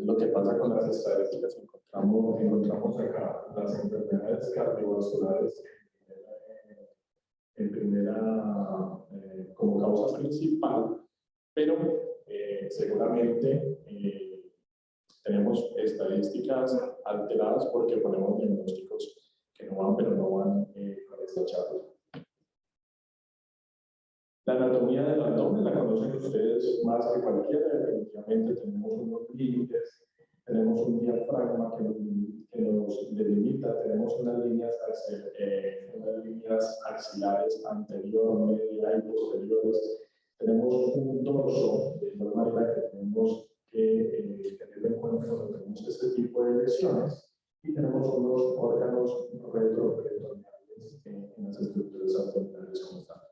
lo que pasa con las estadísticas, encontramos acá las enfermedades cardiovasculares como causa principal, pero seguramente tenemos estadísticas alteradas porque ponemos diagnósticos que no van, pero no van con esta charla. La anatomía del abdomen la conocen ustedes más que cualquiera. Definitivamente tenemos unos límites, tenemos un diafragma que nos delimita, tenemos unas líneas axilares anterior, media y posteriores, tenemos un dorso, de igual manera que tenemos que tener en cuenta cuando tenemos este tipo de lesiones, y tenemos unos órganos retroperitoneales en las estructuras abdominales como tal.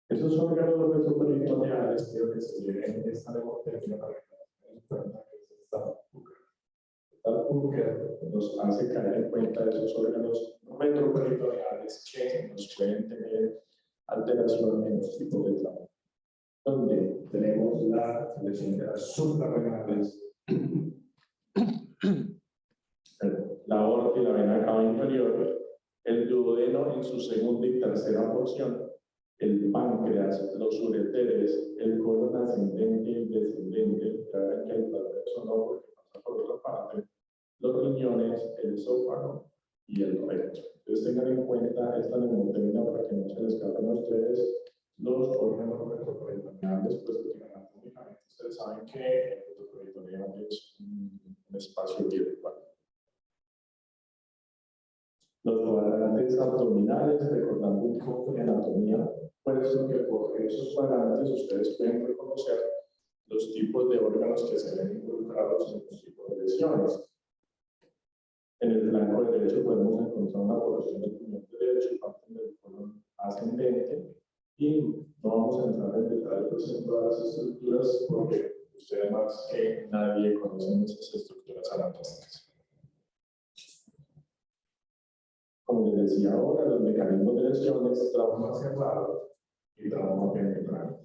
Esos órganos retroperitoneales, quiero que se lleven esta hemoterapia para que nos den cuenta que es esta Hooker. Esta Hooker nos hace caer en cuenta de esos órganos retroperitoneales que nos pueden tener alteración en los tipos de trauma. Donde tenemos la lesión de las suprarrenales, la aorta y la vena cava inferior, el duodeno en su segunda y tercera porción, el páncreas, los ureteres, el colon ascendente y descendente, ya ven que el transverso no, porque pasa por otra parte, los riñones, el esófago y el recto. Entonces tengan en cuenta esta mnemotecnia para que no se les escapen a ustedes los órganos retroperitoneales, pues que anatómicamente ustedes saben que el retroperitoneal es un espacio virtual. Los cuadrantes abdominales, recordando un poco de anatomía, pues lo que por esos cuadrantes ustedes pueden reconocer los tipos de órganos que se ven involucrados en los tipos de lesiones. En el flanco derecho podemos encontrar una porción del pulmón derecho, parte del colon ascendente, y no vamos a entrar en detalle en todas las estructuras porque ustedes más que nadie conocen esas estructuras anatómicas. Como les decía ahora, los mecanismos de lesiones, trauma cerrado y trauma penetrante.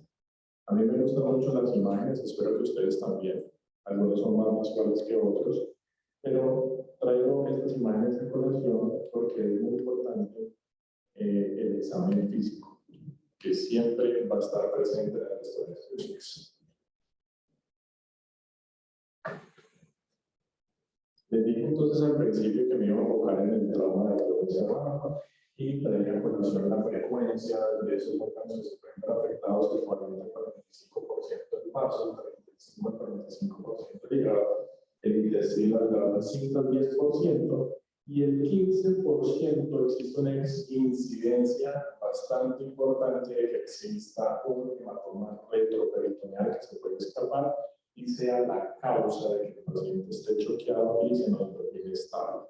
A mí me gustan mucho las imágenes, espero que ustedes también. Algunos son más visuales que otros, pero traigo estas imágenes de colación porque es muy importante el examen físico, que siempre va a estar presente en las historias. Les dije entonces al principio que me iba a enfocar en el trauma de la provincia baja y traía a colación la frecuencia de esos órganos que se pueden ver afectados del 40-45% del vaso, 35-45% del hígado, el intestino delgado del 5 al 10%, y el 15% existe una incidencia bastante importante de que exista un hematoma retroperitoneal que se puede escapar y sea la causa de que el paciente esté choqueado y se nos vuelva inestable.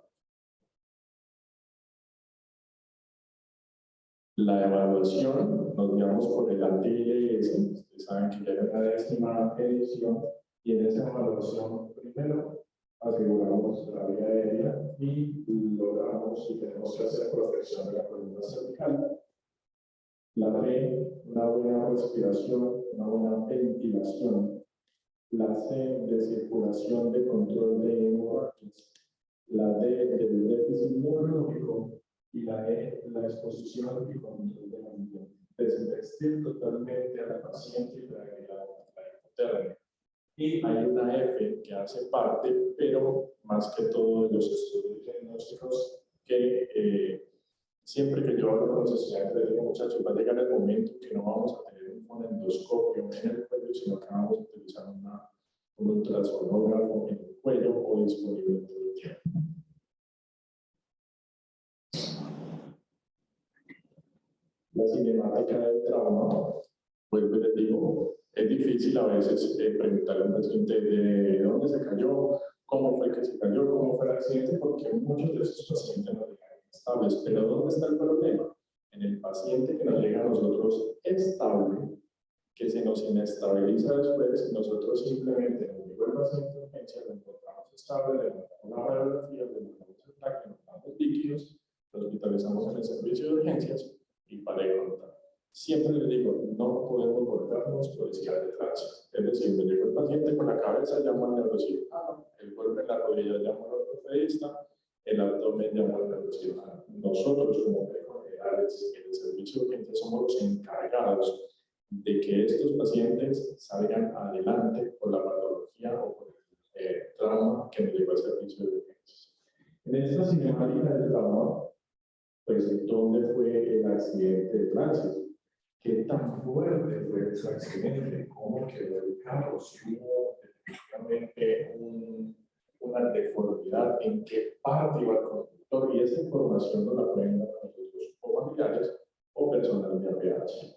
La evaluación nos guiamos por el ATLS, ustedes saben que ya hay una 10ª edición, y en esa evaluación primero aseguramos la vía aérea y logramos y tenemos que hacer protección de la columna cervical. La B, una buena respiración, una buena ventilación. La C, de circulación, de control de hemorragias. La D, del déficit neurológico. Y la E, la exposición y control del ambiente. Desvestir totalmente a la paciente y traer la hipotermia. Y hay una F que hace parte, pero más que todo de los estudios diagnósticos, que siempre que yo hablo con los estudiantes, les digo, muchachos, va a llegar el momento que no vamos a tener un endoscopio en el cuello, sino que vamos a utilizar un ultrasonógrafo en el cuello o disponible todo el tiempo. La cinemática del trauma, pues les digo, es difícil a veces preguntarle a un paciente de dónde se cayó, cómo fue que se cayó, cómo fue el accidente, porque muchos de esos pacientes nos llegan estables. Pero ¿dónde está el problema? En el paciente que nos llega a nosotros estable, que se nos inestabiliza después, nosotros simplemente nos llegó el paciente de urgencia, lo encontramos estable, le mandamos una radiografía, le mandamos el TAC, le mandamos líquidos, lo hospitalizamos en el servicio de urgencias y para de contar. Siempre les digo, no podemos volvernos policía de tránsito. Es decir, me llegó el paciente paciente con la cabeza, llamo al neurocirujano, el golpe en la rodilla, llamo al ortopedista, el abdomen, llamo al neurocirujano. Nosotros, como médicos generales en el servicio de urgencia, somos los encargados de que estos pacientes salgan adelante por la patología o por el trauma que nos lleva al servicio de urgencias. En esta cinemática del trauma, pues, ¿dónde fue el accidente de tránsito? ¿Qué tan fuerte fue ese accidente? ¿Cómo quedó el carro? Si hubo definitivamente una deformidad, en qué parte iba el conductor, y esa información nos la pueden dar nosotros o familiares o personal de APH.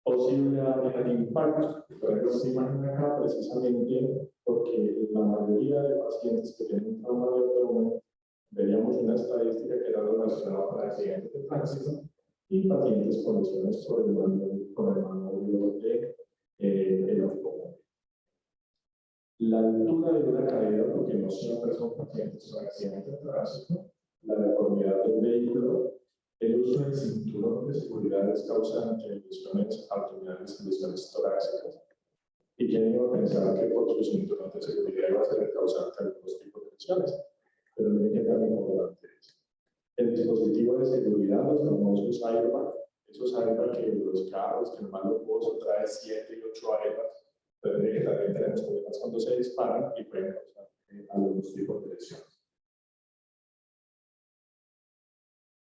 Posible área de impacto. Por ejemplo, esta imagen acá precisamente porque la mayoría de pacientes que tienen trauma de abdomen, veríamos una estadística que era relacionada con accidentes de tránsito y pacientes con lesiones sobre el manubrio del automóvil. La altura de una caída, porque no siempre son pacientes con accidentes de tránsito, la deformidad del vehículo, el uso del cinturón de seguridad es causante de lesiones abdominales y lesiones torácicas. ¿Y quién iba a pensar que por su cinturón de seguridad iba a ser el causante de algunos tipos de lesiones? Pero miren qué tan importante es. El dispositivo de seguridad, los famosos airbags, esos airbags que los carros, que el malo pozo trae 7 y 8 airbags, pero miren que también tenemos problemas cuando se disparan y pueden causar algunos tipos de lesiones.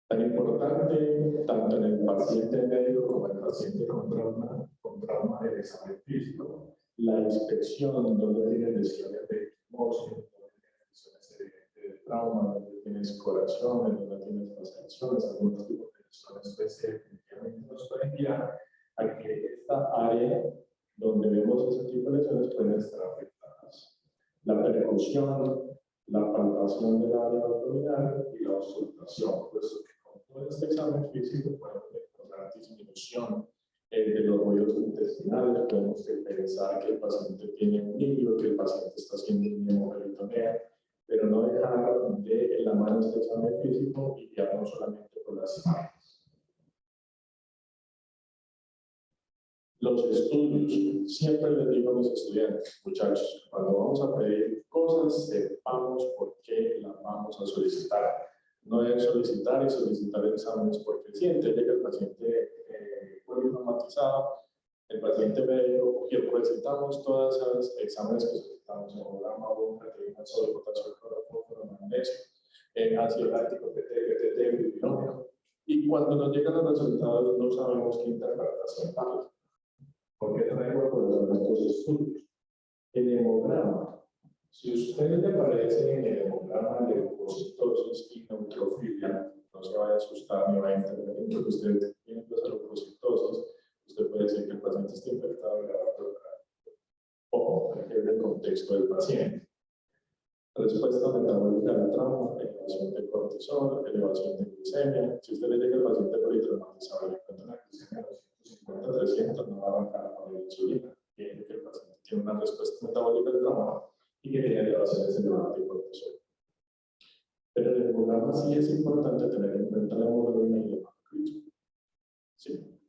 Tan importante, tanto en el paciente médico como en el paciente con trauma del examen físico, la inspección donde tiene lesiones de óseo, donde tiene lesiones de trauma, donde tienes corazones, donde tienes laceraciones, algunos tipos de lesiones, pues definitivamente nos pueden guiar a que esta área donde vemos ese tipo de lesiones pueden estar afectadas. La percusión, la palpación del área abdominal y la auscultación, pues con este examen físico podemos encontrar disminución de los ruidos intestinales, podemos pensar que el paciente tiene un líquido, que el paciente está haciendo una hemoperitonea, pero no dejar de la mano este examen físico y guiarnos solamente por las imágenes. Los estudios, siempre les digo a mis estudiantes, muchachos, cuando vamos a pedir cosas, sepamos por qué las vamos a solicitar. No es solicitar y solicitar exámenes porque siente, llega el paciente politraumatizado, el paciente médico, que recetamos todos esos exámenes que solicitamos, hemograma, creatinina, sodio, potasio, clorofósforo, magnesio, ácido láctico, PTT, bilirrubina, y cuando nos llegan los resultados no sabemos qué interpretación darle. ¿Por qué traigo por estos estudios? El hemograma. Si a usted le parece en el hemograma leucocitosis y neutrofilia, no se vaya a asustar ni va a intervenir, porque usted tiene leucocitosis, usted puede decir que el paciente está infectado de la bacteria. Ojo, hay que ver el contexto del paciente. Respuesta metabólica al trauma, elevación de cortisol, elevación de glicemia. Si usted le llega al paciente politraumatizado y le encuentra una glicemia de 250, 300, no va a arrancar con la insulina. Tiene que el paciente tiene una respuesta metabólica al trauma y que tiene elevaciones elevadas de cortisol. Pero en el programa sí es importante tener en cuenta la hemoglobina y el hematocrito. Sí.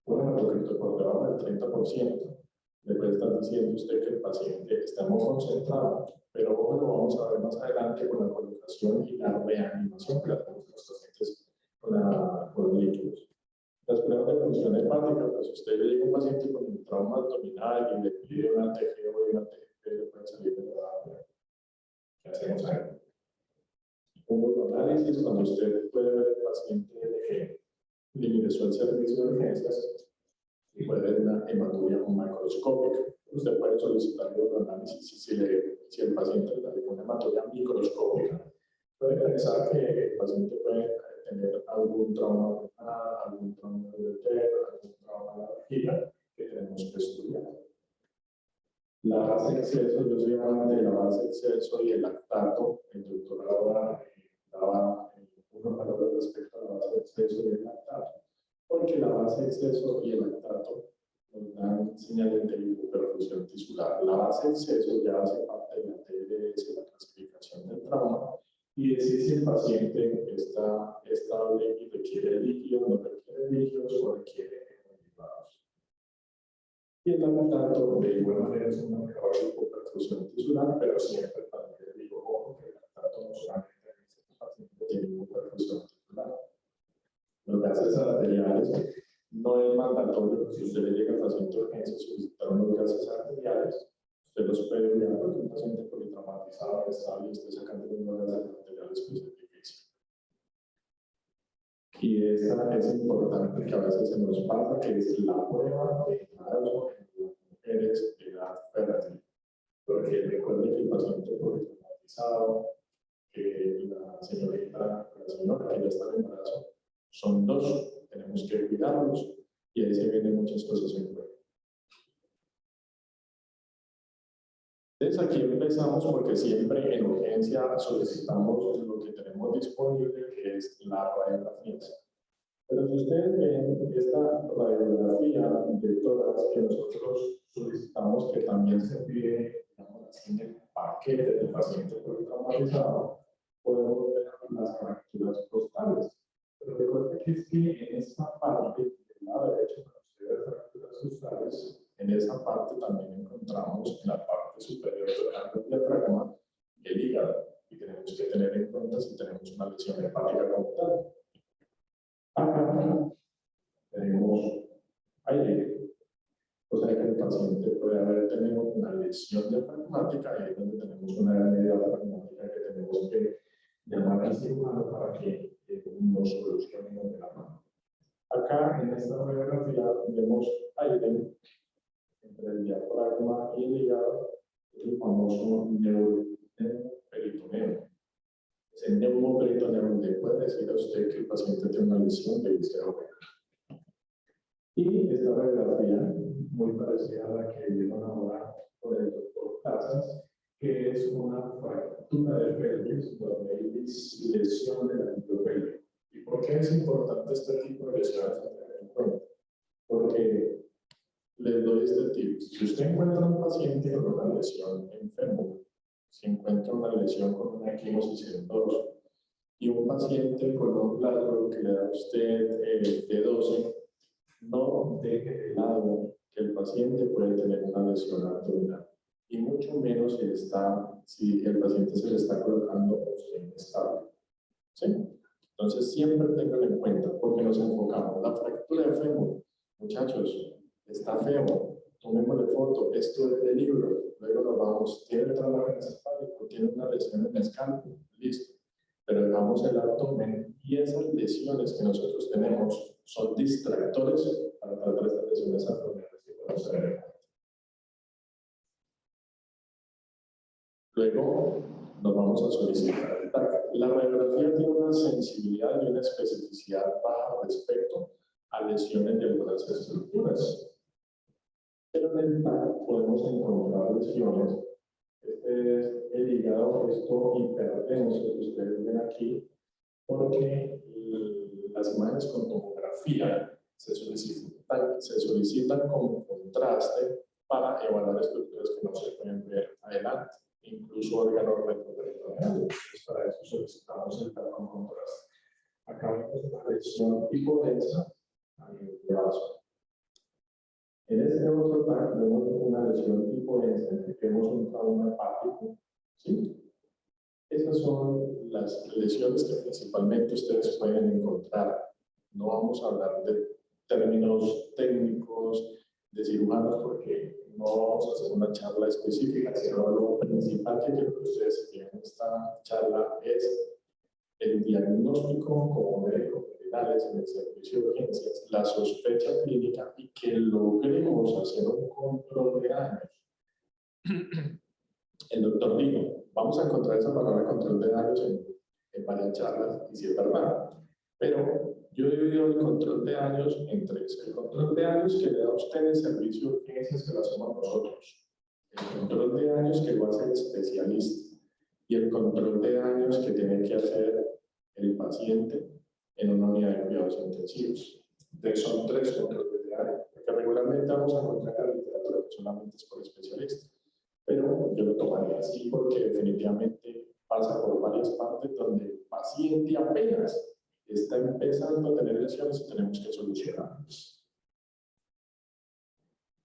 Un hematocrito por debajo del 30%, le puede estar diciendo usted que el paciente está muy concentrado, pero lo vamos a ver más adelante con la colocación y la reanimación que hacemos los pacientes con líquidos. Las pruebas de función hepática, pues usted le llega a un paciente con un trauma abdominal y le pide una TGO y una TGP, le puede salir de la. ¿Qué hacemos ahí? Un análisis cuando usted puede ver el paciente de ingresó al servicio de urgencias y puede ver una hematuria macroscópica. Usted puede solicitar un análisis si el paciente le da una hematuria microscópica. Puede pensar que el paciente puede tener algún trauma renal, algún trauma de uretero, algún trauma de la vejiga que tenemos que estudiar. La base de exceso, yo soy amante de la base de exceso y el lactato. El doctor ahora daba unos valores respecto a la base de exceso y el lactato, porque la base de exceso y el lactato nos dan señales de hipoperfusión tisular. La base de exceso ya hace parte de la TLS, la clasificación del trauma, y decir si el paciente está estable y requiere líquidos, no requiere líquidos o requiere hemoderivados. Y el lactato, de igual manera, es un marcador laboratorio, si usted le llega al paciente de urgencia solicitar unos gases arteriales, usted los puede enviar porque un paciente politraumatizado estable y esté sacando unos gases arteriales, pues es difícil. Y esa es importante que a veces se nos pasa, que es la prueba de embarazo en las mujeres de edad fértil. Porque recuerde que el paciente politraumatizado, que la señorita, la señora que ya está en embarazo, son dos, tenemos que cuidarlos y ahí se vienen muchas cosas en juego. Entonces aquí empezamos porque siempre en urgencia solicitamos lo que tenemos disponible, que es la radiografía. Pero si ustedes ven esta radiografía de todas que nosotros solicitamos, que también se pide, digamos así, en el paquete del paciente politraumatizado, podemos ver las fracturas costales. Pero recuerden que es que en esta parte del lado derecho, cuando usted ve fracturas costales, en esa parte también encontramos en la parte superior del diafragma el hígado. Y tenemos que tener en cuenta si tenemos una lesión hepática como tal. Acá tenemos aire, o sea que el paciente puede haber tenido una lesión diafragmática, y es donde tenemos una hernia diafragmática que tenemos que llamar al cirujano para que nos solucione de la mano. Acá en esta radiografía vemos aire entre el diafragma y el hígado, el famoso neuroperitoneo. El neumoperitoneo, donde puede decir a usted que el paciente tiene una lesión de víscera oreja. Y esta radiografía, muy parecida a la que vieron ahora por el doctor Casas, que es una fractura de pelvis donde hay lesión de la endopelvis. ¿Y por qué es importante este tipo de lesiones a tener en cuenta? Porque les doy este tip. Si usted encuentra un paciente con una lesión en fémur, si encuentra una lesión con una equimosis en dorso, y un paciente con un lado que le da a usted T12, no deje de lado que el paciente puede tener una lesión abdominal, y mucho menos si el paciente se le está colocando un estable. ¿Sí? Entonces siempre tengan en cuenta, porque nos enfocamos. La fractura de fémur, muchachos, está feo, tomémosle foto, esto es de libro, luego nos vamos, tiene el trauma encefálico, tiene una lesión en el escalpo, listo. Pero dejamos el abdomen y esas lesiones que nosotros tenemos son distractores para tratar estas lesiones abdominales que podemos tener. Luego nos vamos a solicitar el TAC. La radiografía tiene una sensibilidad y una especificidad baja respecto a lesiones de otras estructuras. Pero en el TAC podemos encontrar lesiones. Este es el hígado, esto hipertenso que ustedes ven aquí, porque las imágenes con tomografía se solicitan como contraste para evaluar estructuras que no se pueden ver adelante, incluso órganos retroperitoneales. Para eso solicitamos el TAC con contraste. Acá vemos una lesión hipodensa a nivel de vaso. En este otro TAC vemos una lesión hipodensa en que vemos un trauma hepático. ¿Sí? Esas son las lesiones que principalmente ustedes pueden encontrar. No vamos a hablar de términos técnicos de cirujanos porque no vamos a hacer una charla específica, sino lo principal que quiero que ustedes tienen en esta charla es el diagnóstico como médico generales en el servicio de urgencias, la sospecha clínica y que logremos hacer un control de daños. El doctor dijo, vamos a encontrar esa palabra control de daños en varias charlas, y sí es verdad, pero yo he dividido el control de daños en tres. El control de daños que le da a usted el servicio de urgencias, que lo hacemos nosotros. El control de daños que lo hace el especialista. Y el control de daños que tiene que hacer el paciente en una unidad de cuidados intensivos. Entonces son tres controles de daños, porque regularmente vamos a encontrar en la literatura que solamente es por especialistas. Pero yo lo tomaría así porque definitivamente pasa por varias partes donde el paciente apenas está empezando a tener lesiones y tenemos que solucionarlas.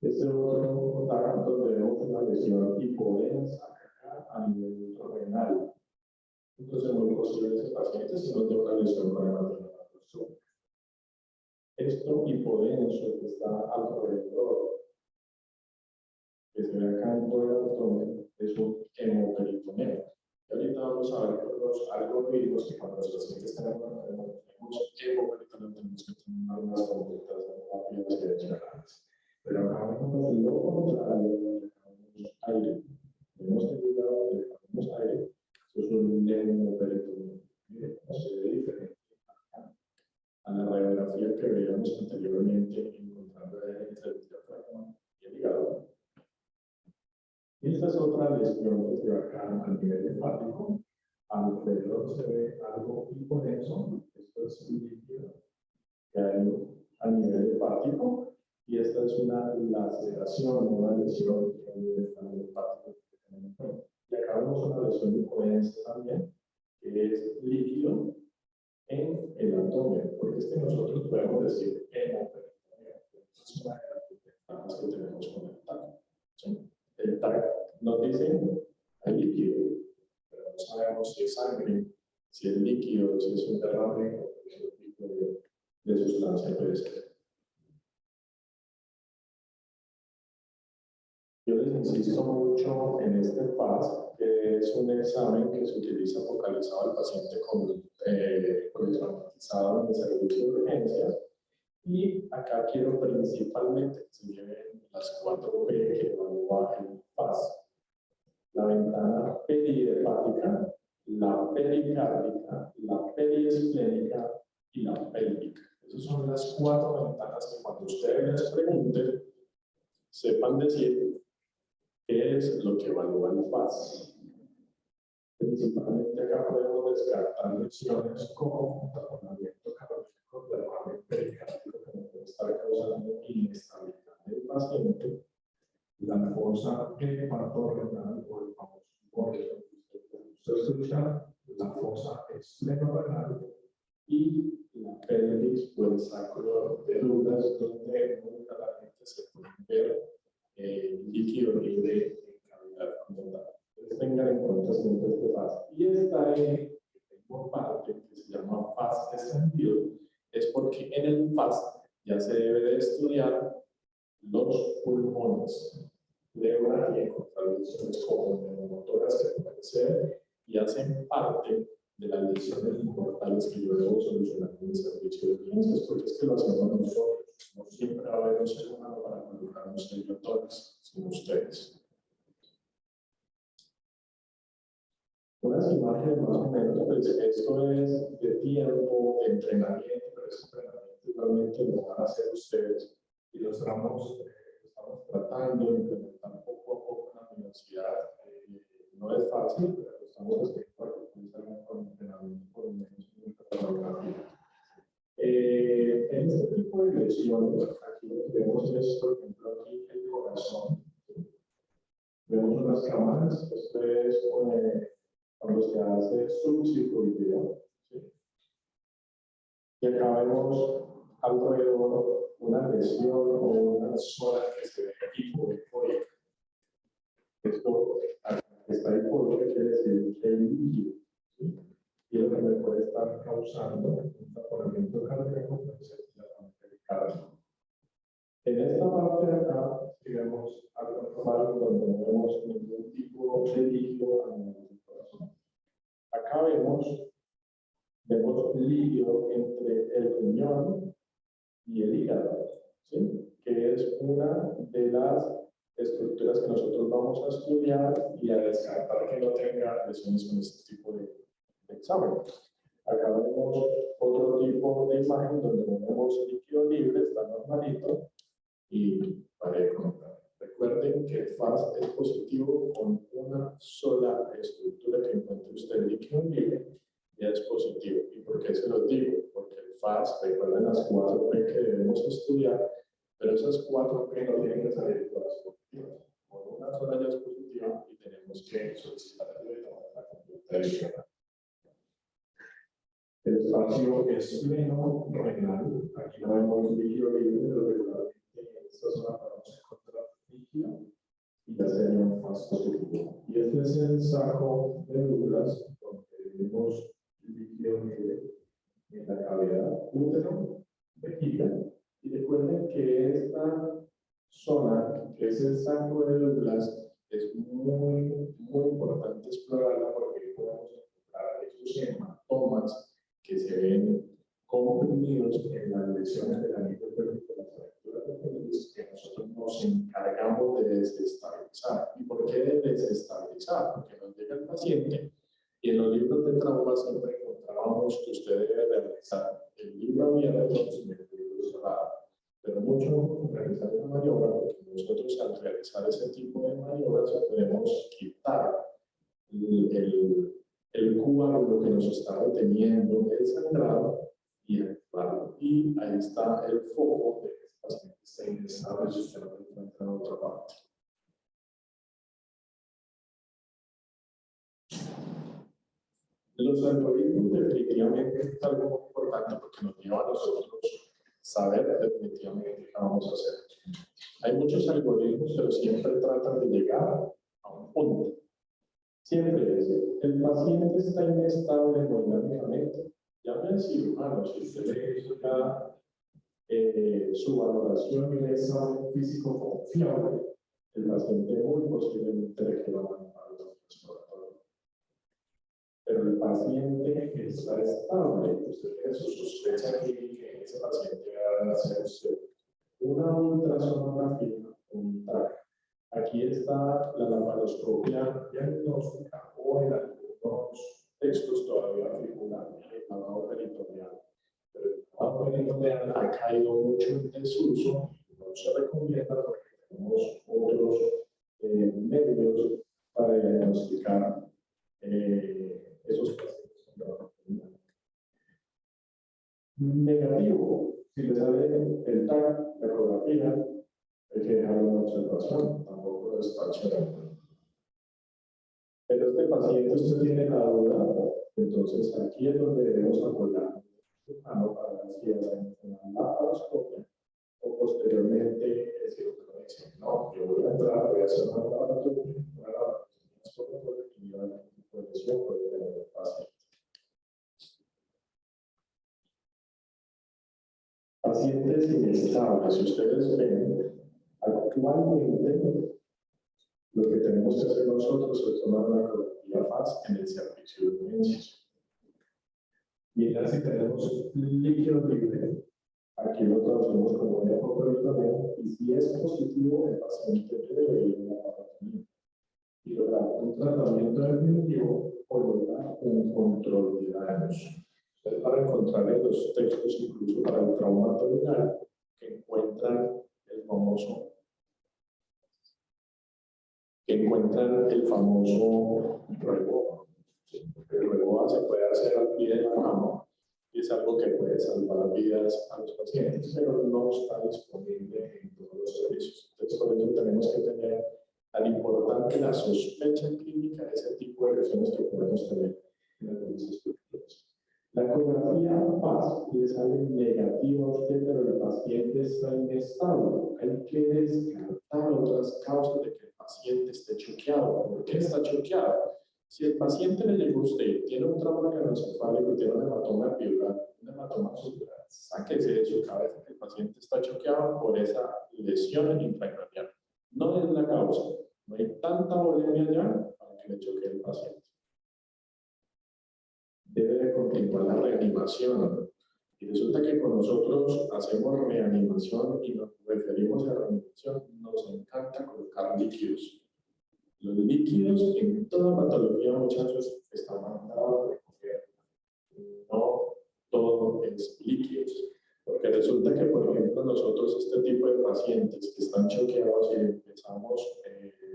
Este otro TAC donde vemos una lesión hipodensa a nivel renal. Entonces es muy posible que ese paciente se nos dé una lesión con hematócrina. Esto hipodenso que está alrededor, que se ve acá en todo el abdomen, es un hemoperitoneo. Y ahorita vamos a ver por los algoritmos que cuando los pacientes tenemos hemoperitoneo tenemos que tomar unas conductas rápidas y adicionales. Pero acá vemos lo contrario, dejamos aire. Vemos que dejamos aire, eso es un hemoperitoneo. Miren cómo se ve diferente a la radiografía que veíamos anteriormente, encontrando entre el diafragma y el hígado. Y esta es otra lesión que se ve acá a nivel hepático. Alrededor se ve algo hipodenso, esto es líquido que hay a nivel hepático, y esta es una laceración, una lesión a nivel hepático que tenemos. Y acá vemos una lesión hipodensa también, que es líquido en el abdomen, porque es que nosotros podemos decir hemoperitoneo. Es una de las ventajas que tenemos con el TAC. ¿Sí? El TAC nos dice hay líquido, pero no sabemos si es sangre, si es líquido, si es un derrame o si es un tipo de sustancia puede ser. Yo les insisto mucho en este FAS, que es un examen que se utiliza focalizado al paciente traumatizado en el servicio de urgencias. Y acá quiero principalmente que se lleven las 4 P que evalúa el FAS. La ventana perihepática, la pericárdica, la periesplénica y la pélvica. Esas son las 4 ventanas que cuando ustedes les pregunten, sepan decir qué es lo que evalúa el FAS. Principalmente acá podemos descartar lesiones como taponamiento cardíaco, derrame pericárdico que nos puede estar causando inestabilidad del paciente, la fosa hepatorenal o el famoso corazón. Usted escucha la fosa esplenorenal y la pelvis o el sacro de dudas, donde muy claramente se puede ver líquido libre en cavidad como tal. Entonces tengan en cuenta siempre este FAS. Y esta E que tengo parte, que se llama FAS extendido, es porque en el FAS ya se debe de estudiar los pulmones. Pleura y encontrar lesiones como neumotoras que pueden ser y hacen parte de las lesiones importantes que yo debo solucionar en mi servicio de urgencias, porque es que lo hacemos nosotros. No siempre va a haber un ser humano para colocar un sello tórax, sino ustedes. Unas imágenes más o menos, pues esto es de tiempo, de entrenamiento, pero ese entrenamiento igualmente lo van a hacer ustedes y lo estamos tratando de implementar poco a poco en la universidad. No es fácil, pero estamos haciendo para que ustedes hagan con entrenamiento por lo menos en radiografía. En este tipo de lesiones, aquí lo que vemos es, por ejemplo, aquí el corazón. Vemos unas cámaras, esto es cuando se hace subcircuiteo, ¿sí? Y acá vemos alrededor una lesión o una zona que se ve hipofórica. Esto está hipofórica quiere decir que hay líquido, ¿sí? Y lo que me puede estar causando un taponamiento cardíaco puede ser la pericárdico. En esta parte de acá, digamos, algo normal donde no vemos ningún tipo de líquido a nivel del corazón. Acá vemos líquido entre el riñón y el hígado, ¿sí? Que es una de las estructuras que nosotros vamos a estudiar y a descartar que no tenga lesiones con este tipo de examen. Acá vemos otro tipo de imagen donde vemos líquido libre, está normalito y parejo. Recuerden que el FAS es positivo con una sola estructura que encuentre usted líquido libre, ya es positivo. ¿Y por qué se los digo? Porque el FAS, recuerden las 4 P que debemos estudiar, pero esas 4 P no tienen que salir todas positivas. Con una sola ya es positiva y tenemos que solicitar ayuda y tomar la conducta adicional. El espacio esplenorenal, aquí no vemos líquido libre, pero regularmente en esta zona podemos encontrar líquido y ya sería un FAS positivo. Y este es el saco de Douglas, donde vemos líquido libre en la cavidad útero, vejiga ¿Y por qué de desestabilizar? Porque nos llega el paciente y en los libros de trauma siempre encontrábamos que usted debe realizar el libro abierto sin el libro cerrado. Pero mucho realizar una maniobra, porque nosotros al realizar ese tipo de maniobras podemos quitar el coágulo que nos está reteniendo el sangrado y actuarlo. Y ahí está el foco de que el paciente esté ingresado y usted lo encuentra en otra parte. Los algoritmos definitivamente es algo muy importante porque nos lleva a nosotros saber definitivamente qué vamos a hacer. Hay muchos algoritmos, pero siempre tratan de llegar a un punto. Siempre es, el paciente está inestable hemodinámicamente, llame al cirujano, si usted le hizo su valoración y un examen físico confiable, el paciente muy posiblemente requiera manejar los exploratorios. Pero el paciente está estable, usted tiene su sospecha clínica que ese paciente va a hacerse una ultrasonografía, un TAC. Aquí está la laparoscopia diagnóstica o en algunos textos todavía figura el lavado peritoneal. Pero el lavado peritoneal ha caído mucho en desuso, no se recomienda porque tenemos otros medios para diagnosticar esos pacientes con lavado peritoneal. Negativo, si le sale el TAC, la ecografía, hay que dejar una observación, tampoco despachar. Pero este paciente usted tiene la duda, entonces aquí es donde debemos apoyar para ver si hacen una laparoscopia o posteriormente el cirujano dice, no, yo voy a entrar, voy a hacer una laparoscopia porque mi lesión puede tener el paciente. Pacientes inestables, si ustedes ven, actualmente lo que tenemos que hacer nosotros es tomar una ecografía FAST en el servicio de urgencias. Mirar si tenemos líquido libre, aquí lo traducimos como un ecoperitoneal, y si es positivo, el paciente debe ir a una laparotomía y lograr un tratamiento definitivo o lograr un control de daños. Ustedes van a encontrar en los textos, incluso para el trauma abdominal, que encuentran el famoso reboa. El reboa se puede hacer al pie de la cama y es algo que puede salvar vidas a los pacientes, pero no está disponible en todos los servicios. Entonces, por eso tenemos que tener tan importante la sospecha clínica de ese tipo de lesiones que podemos tener en algunas estructuras. La ecografía FAST le sale negativa a usted, pero el paciente está inestable. Hay que descartar otras causas de que el paciente esté choqueado. ¿Por qué está choqueado? Si el paciente le llegó a usted, tiene un trauma craneoencefálico y tiene un hematoma epidural, un hematoma subdural, sáquese de su cabeza que el paciente está choqueado por esa lesión intracraneal. No es la causa. No hay tanta volemia ya para que le choquee el paciente. Debe de continuar la reanimación. Y resulta que con nosotros hacemos reanimación y nos referimos a reanimación, nos encanta colocar líquidos. Los líquidos en toda patología, muchachos, están mandados a recoger. No todo es líquidos. Porque resulta que, por ejemplo, nosotros este tipo de pacientes que están choqueados y empezamos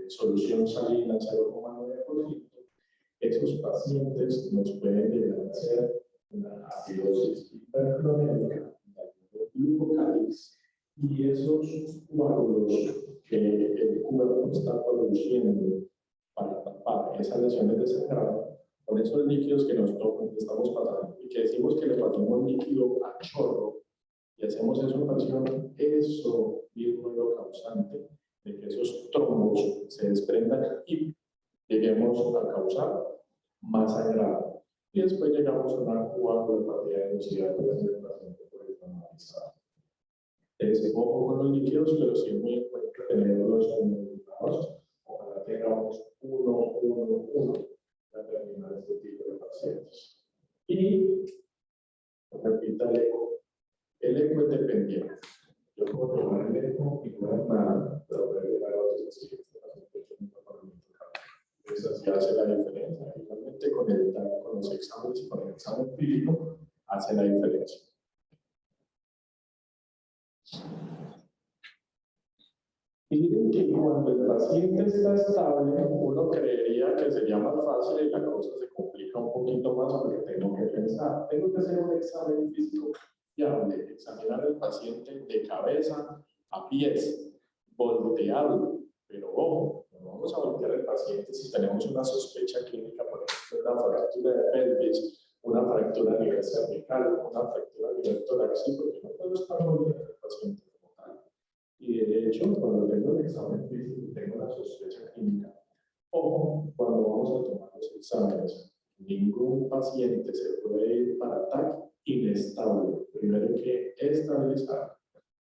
solución salina 0,9%, esos pacientes nos pueden llegar a hacer una acidosis hipercronémica, glucocáliz, y esos coágulos que el cuerpo está produciendo para tapar esas lesiones de sangrado, con esos líquidos que nos tocan, que estamos pasando, y que decimos que le pasamos líquido a chorro, y hacemos esa operación, eso mismo es lo causante de que esos trombos se desprendan y lleguemos a causar más sangrado. Y después llegamos a una coagulopatía de densidad que hace el paciente por normalizado. Es poco con los líquidos, pero sí es muy importante tenerlos comunicados. Ojalá tengamos uno para terminar este tipo de pacientes. Y repita el eco. El eco es dependiente. Yo puedo tomar el eco y no es nada, pero puede llegar a otros pacientes. Este paciente tiene una Entonces, así hace la diferencia. Finalmente, con los exámenes y con el examen físico, hace la diferencia. Y miren que cuando el paciente está estable, uno creería que sería más fácil y la cosa se complica un poquito más porque tengo que pensar, tengo que hacer un examen físico fiable, examinar al paciente de cabeza a pies, voltearlo, pero ojo, no vamos a voltear al paciente si tenemos una sospecha clínica, por ejemplo, una fractura de pelvis, una fractura a nivel cervical, una fractura a nivel torácico, porque no puedo estar volteando al paciente como tal. Y de hecho, cuando tengo el examen físico y tengo la sospecha clínica, o cuando vamos a tomar los exámenes, ningún paciente se puede ir para TAC inestable. Primero hay que estabilizar.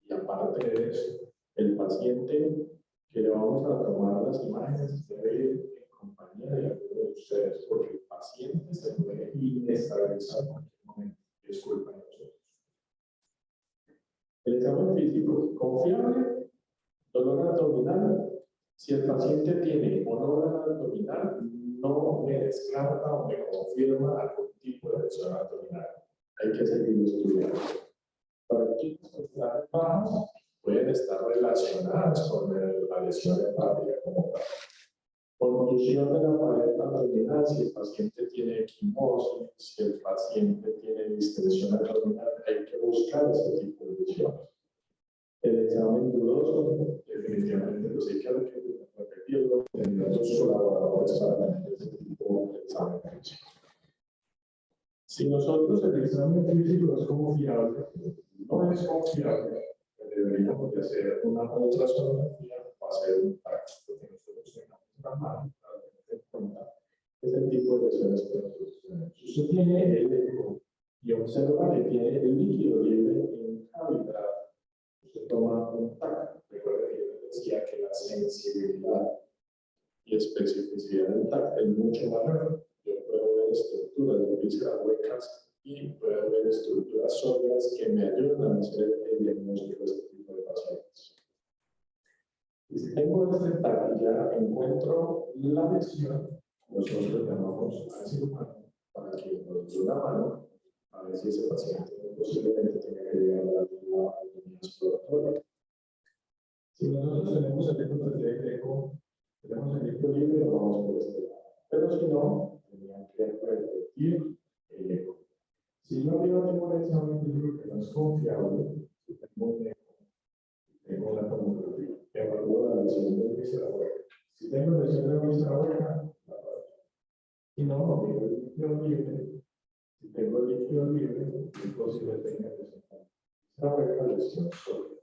Y aparte de eso, el paciente que le vamos a tomar las imágenes debe ir en compañía de alguno de ustedes, porque el paciente se puede inestabilizar en cualquier momento. Disculpen nosotros. El examen físico confiable, dolor abdominal. Si el paciente tiene dolor abdominal, no me descarta o me confirma algún tipo de lesión abdominal. Hay que seguir estudiando. Fracturas musculares bajas pueden estar relacionadas con la lesión hepática como tal. Contusión de la pared abdominal, si el paciente tiene equimosis, si el paciente tiene distensión abdominal, hay que buscar ese tipo de lesiones. El examen dudoso, definitivamente, pues hay que repetirlo, tener los colaboradores para tener ese tipo de examen físico. Si nosotros el examen físico es confiable, no es confiable, deberíamos de hacer una ultrasonografía o hacer un TAC, porque nosotros tengamos una mano para tener en cuenta ese tipo de lesiones que nosotros tenemos. Si usted tiene el eco y observa que tiene el líquido libre en cavidad, usted toma un TAC. Recuerda que yo les decía que la sensibilidad y especificidad del TAC es mucho mayor. Yo puedo ver estructuras de vísceras huecas y puedo ver estructuras sólidas que me ayudan a hacer el diagnóstico de este tipo de pacientes. Y si tengo este TAC y ya encuentro la lesión, nosotros llamamos al cirujano para que nos dé una mano a ver si ese paciente posiblemente tenga que llegar a la autonomía exploratoria. Si nosotros tenemos el eco 3D eco, tenemos el eco libre, lo vamos por este lado. Pero si no, tendrían que repetir el eco. Si yo tengo un examen físico que no es confiable, si tengo un eco, tengo una tomografía, evalúo la lesión de víscera hueca. Si tengo lesión de víscera hueca, la paso. Si no, tengo el líquido libre. Si tengo el líquido libre, es posible que tenga lesión de víscera hueca, lesión sólida.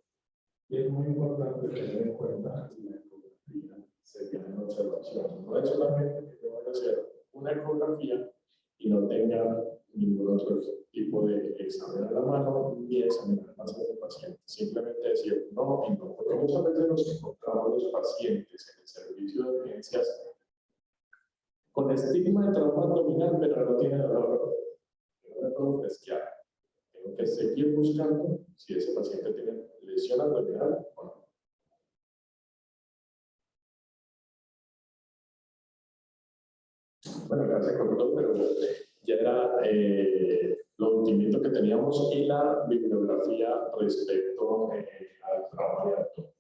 Y es muy importante tener en cuenta la ecografía, sería una observación. No es solamente que yo vaya a hacer una ecografía y no tenga ningún otro tipo de examen a la mano ni examinar más al paciente. Simplemente decir no y no. Porque muchas veces nos encontramos los pacientes en el servicio de urgencias con estigma de trauma abdominal, pero no tiene dolor. No me puedo fresquear. Tengo que seguir buscando si ese paciente tiene lesión abdominal o no. Bueno, ya se cortó, pero ya era lo ultimito que teníamos y la bibliografía respecto al trabajo de actor.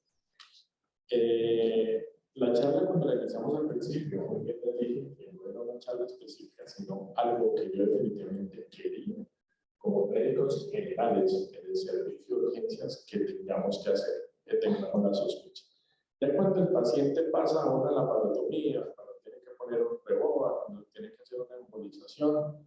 La charla cuando la iniciamos al principio, muy bien les dije que no era una charla específica, sino algo que yo definitivamente quería como médicos generales en el servicio de urgencias que tengamos que hacer, que tengamos la sospecha. Ya cuando el paciente pasa a una laparotomía, cuando tiene que poner un reboa, cuando tiene que hacer una embolización,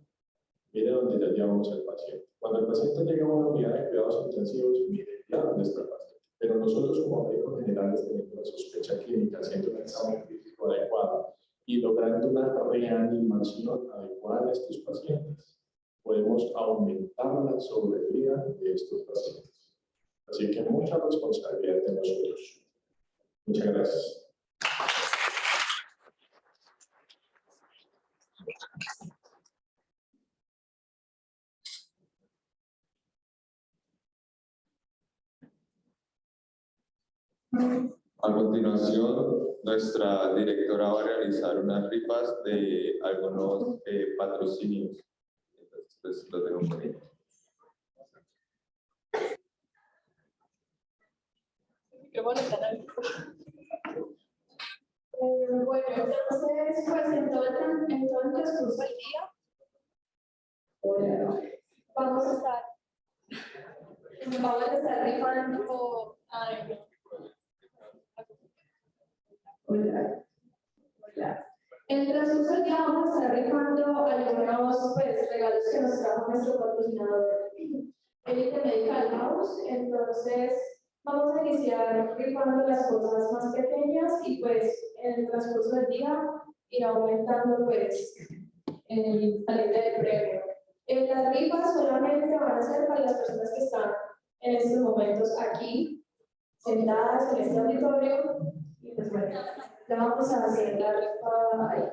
mire dónde ya llevamos al paciente. Cuando el paciente llega a una unidad de cuidados intensivos, mire ya dónde está el paciente. Pero nosotros como médicos generales teniendo la sospecha clínica, haciendo un examen físico adecuado y logrando una reanimación adecuada de estos pacientes, podemos aumentar la sobrevida de estos pacientes. Así que mucha responsabilidad de nosotros. Muchas gracias. A continuación, nuestra directora va a realizar unas rifas de algunos patrocinios. Entonces, pues, los dejo por ahí. Bueno, entonces, pues en todo el transcurso del día, vamos a estar rifando. En el transcurso del día vamos a estar rifando algunos regalos que nos trajo nuestro patrocinador Elite Medical House. Entonces, vamos a iniciar rifando las cosas más pequeñas y pues en el transcurso del día ir aumentando pues el talento del premio. Las rifas solamente van a ser para las personas que están en estos momentos aquí, sentadas en este auditorio. Y pues bueno, ya vamos a hacer la rifa ahí.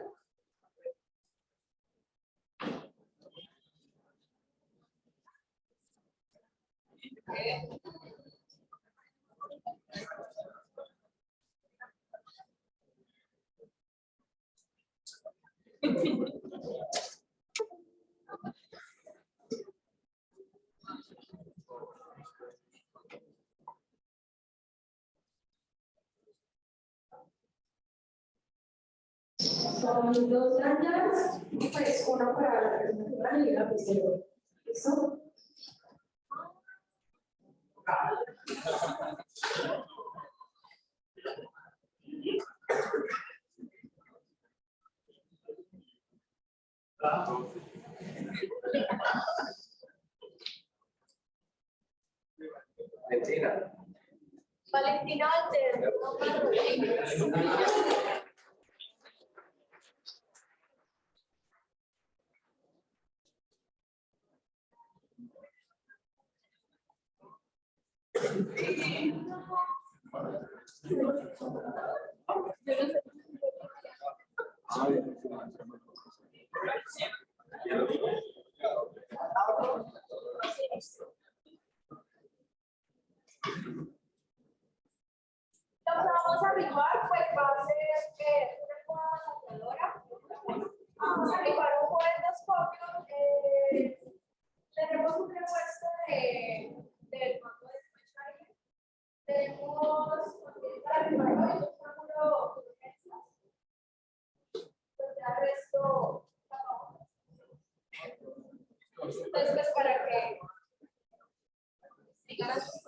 Son dos ganchas, pues una para la persona y una para ¿Listo? Valentina Valder, no para Rodríguez. Lo que vamos a rifar pues va a ser una calculadora. Vamos a rifar un juguetoscopio. Tenemos un repuesto del mando de Smash. Tenemos para rifar hoy un ángulo extras. Pues ya resto entonces pues para que sigan a sus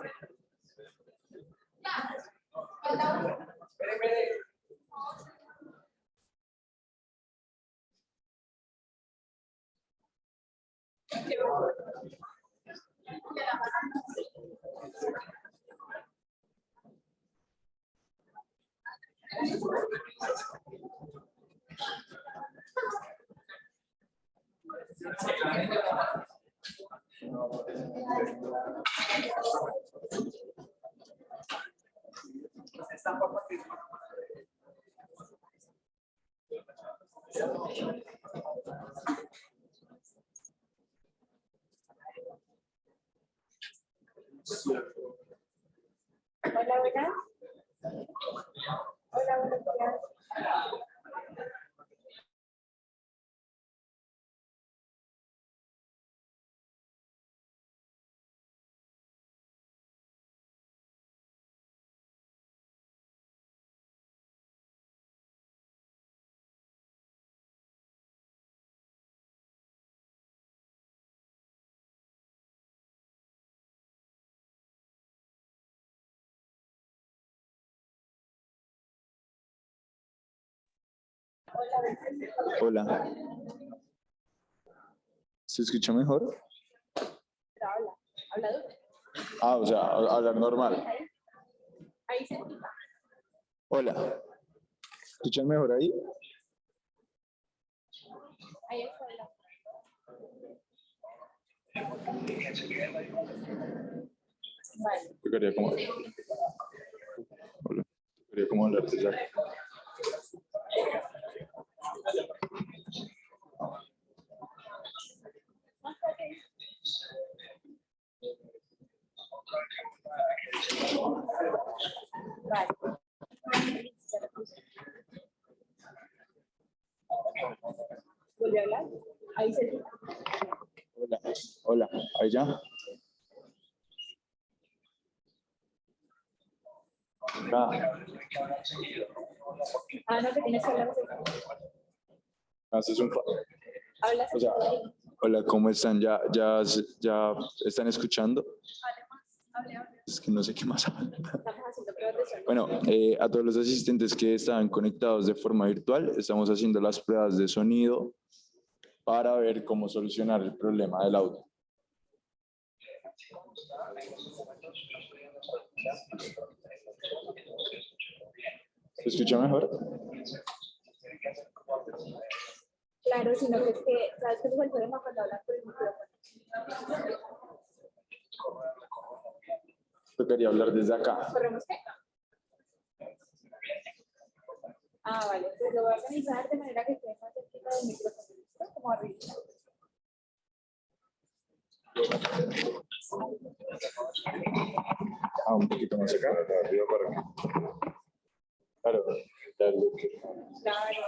Hola, buenas. Hola, buenos días. Hola. ¿Se escucha mejor? Habla duro. Ah, o sea, hablar normal. Ahí se escucha. Hola. ¿Escuchan mejor ahí? Ahí está hablando. Vale. Yo quería como... Hola. Quería como hablarte ya. Vale. Vuelve a hablar. Ahí se... Hola, hola, ahí ya. Ah, no, que tienes que hablar. Haces un Hablas. o sea, hola, ¿cómo están? ¿Ya están escuchando? Hable. Es que no sé qué más hablar. Estamos haciendo pruebas de sonido. Bueno, a todos los asistentes que estaban conectados de forma virtual, estamos haciendo las pruebas de sonido para ver cómo solucionar el problema del audio. ¿Se escucha mejor? Claro, sino que es que, ¿sabes qué es el problema cuando hablas por el micrófono? Tocaría hablar desde acá. ¿Corremos qué? Ah, vale. Pues lo voy a organizar de manera que esté más cerquita del micrófono. ¿Listo? Como arriba. Un poquito más acá, de arriba para acá. Claro, Claro.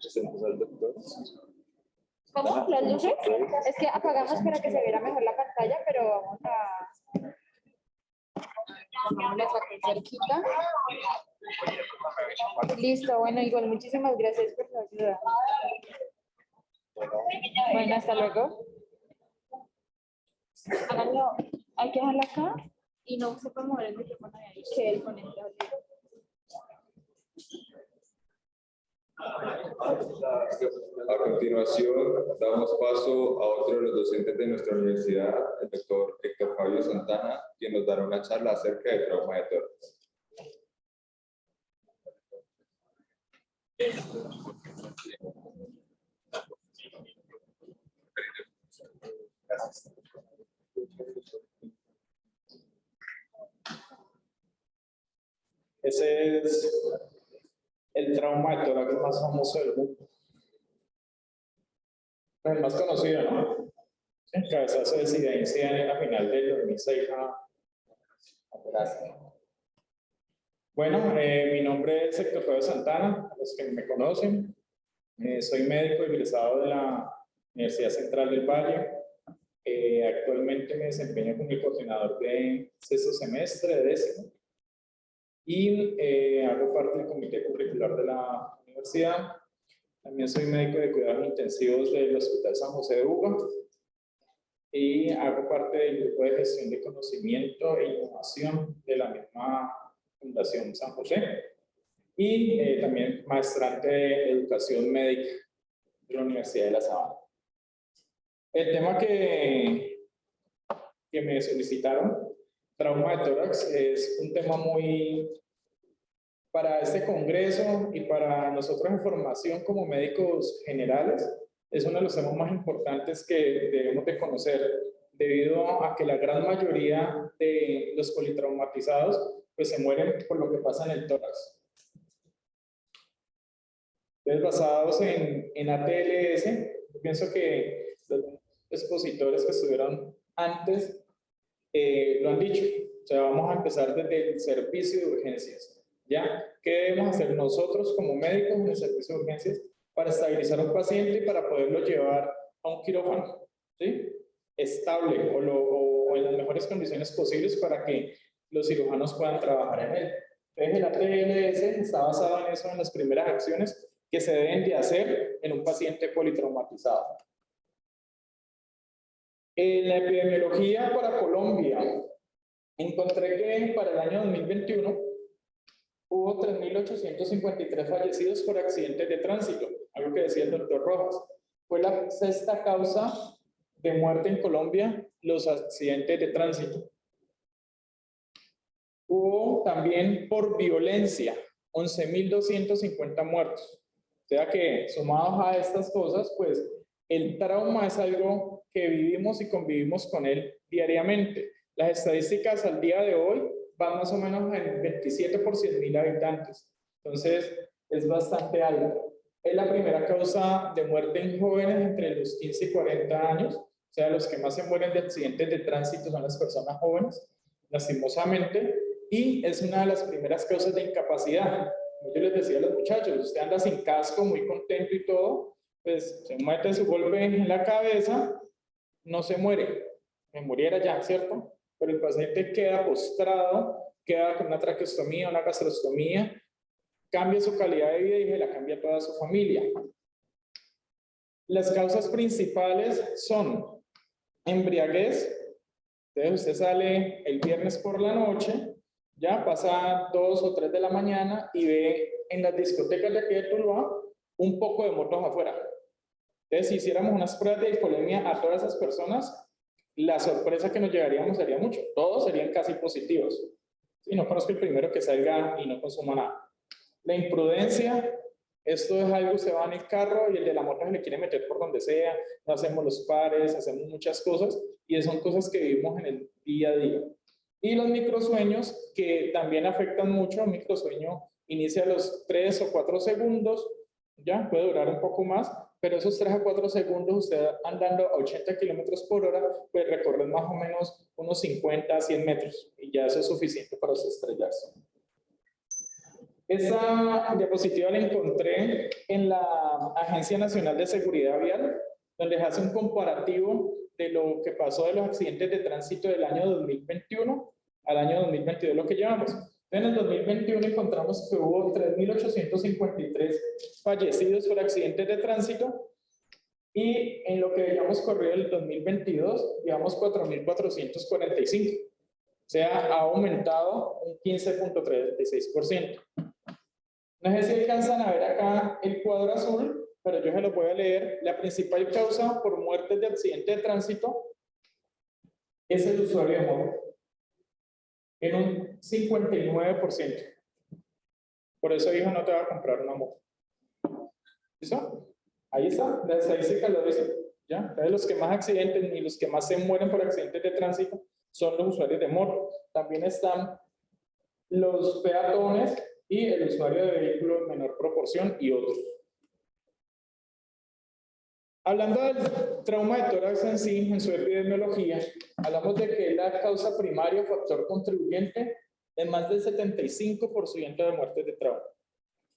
Presentes al doctor. ¿Cómo? ¿Las luces? Es que apagamos para que se viera mejor la pantalla, pero vamos a... Pongámoslas aquí cerquita. Listo, bueno, igual muchísimas gracias por su ayuda. Bueno, hasta luego. Háganlo, hay que dejarlo acá y no se puede mover el micrófono de ahí, que el ponente hable. A continuación, damos paso a otro de los docentes de nuestra universidad, el doctor Héctor Fabio Santana, quien nos dará una charla acerca del trauma de tórax. Ese es el trauma de tórax más famoso del mundo. El más conocido, ¿no? El cabezazo de Zidane en la final del 2006 atrás. Bueno, mi nombre es Héctor Fabio Santana, los que me conocen. Soy médico egresado de la Universidad Central del Valle. Actualmente me desempeño como el coordinador de sexto semestre de décimo y hago parte del comité curricular de la universidad. También soy médico de cuidados intensivos del Hospital San José de Buga y hago parte del grupo de gestión de conocimiento e innovación de la misma Fundación San José y también maestrante de educación médica de la Universidad de La Sabana. El tema que me solicitaron, trauma de tórax, es un tema muy para este congreso y para nosotros en formación como médicos generales. Es uno de los temas más importantes que debemos de conocer, debido a que la gran mayoría de los politraumatizados pues se mueren por lo que pasa en el tórax. Entonces, basados en ATLS, yo pienso que los expositores que estuvieron antes lo han dicho. O sea, vamos a empezar desde el servicio de urgencias. ¿Ya? ¿Qué debemos hacer nosotros como médicos en el servicio de urgencias para estabilizar a un paciente y para poderlo llevar a un quirófano, ¿sí? Estable o en las mejores condiciones posibles para que los cirujanos puedan trabajar en él? Entonces, el ATLS está basado en eso, en las primeras acciones que se deben de hacer en un paciente politraumatizado. En la epidemiología para Colombia, encontré que para el año 2021 hubo 3.853 fallecidos por accidentes de tránsito, algo que decía el doctor Rojas. Fue la sexta causa de muerte en Colombia, los accidentes de tránsito. Hubo también por violencia, 11.250 muertos. O sea que sumados a estas cosas, pues el trauma es algo que vivimos y convivimos con él diariamente. Las estadísticas al día de hoy van más o menos en 27 por 100.000 habitantes. Entonces, es bastante alto. Es la primera causa de muerte en jóvenes entre los 15 y 40 años. O sea, los que más se mueren de accidentes de tránsito son las personas jóvenes, lastimosamente. Y es una de las primeras causas de incapacidad. como yo les decía a los muchachos, usted anda sin casco, muy contento y todo, pues se mete su golpe en la cabeza, no se muere, me muriera ya, ¿cierto? Pero el paciente queda postrado, queda con una traqueostomía, una gastrostomía, cambia su calidad de vida y se la cambia toda su familia. Las causas principales son embriaguez. Entonces usted sale el viernes por la noche, ya pasa 2 o 3 de la mañana y ve en las discotecas de aquí de Tuluá un poco de motos afuera. Entonces, si hiciéramos unas pruebas de alcoholemia a todas esas personas, la sorpresa que nos llevaríamos sería mucho. Todos serían casi positivos. Y no conozco el primero que salga y no consuma nada. La imprudencia, esto es algo, se va en el carro y el de la moto se le quiere meter por donde sea, no hacemos los pares, hacemos muchas cosas y son cosas que vivimos en el día a día. Y los microsueños, que también afectan mucho. Un microsueño inicia a los 3 o 4 segundos, ya puede durar un poco más, pero esos 3 a 4 segundos, usted andando a 80 kilómetros por hora, puede recorrer más o menos unos 50 a 100 metros, y ya eso es suficiente para usted estrellarse. Esa diapositiva la encontré en la Agencia Nacional de Seguridad Vial, donde se hace un comparativo de lo que pasó de los accidentes de tránsito del año 2021 al año 2022, lo que llevamos. En el 2021 encontramos que hubo 3.853 fallecidos por accidentes de tránsito, y en lo que hayamos corrido el 2022, llevamos 4.445. O sea, ha aumentado un 15.36%. No sé si alcanzan a ver acá el cuadro azul, pero yo se lo voy a leer. La principal causa por muertes de accidente de tránsito es el usuario de moto, en un 59%. Por eso, hijo, no te va a comprar una moto. ¿Listo? Ahí está, la estadística lo dice. ¿Ya? Entonces, los que más accidentes ni los que más se mueren por accidentes de tránsito son los usuarios de moto. También están los peatones y el usuario de vehículos en menor proporción y otros. Hablando del trauma de tórax en sí, en su epidemiología, hablamos de que la causa primaria o factor contribuyente de más del 75% de muertes de trauma.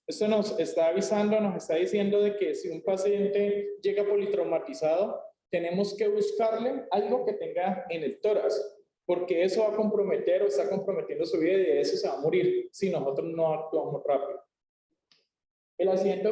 Esto nos está avisando, nos está diciendo de que si un paciente llega politraumatizado, tenemos que buscarle algo que tenga en el tórax, porque eso va a comprometer o está comprometiendo su vida y de eso se va a morir si nosotros no actuamos rápido. El accidente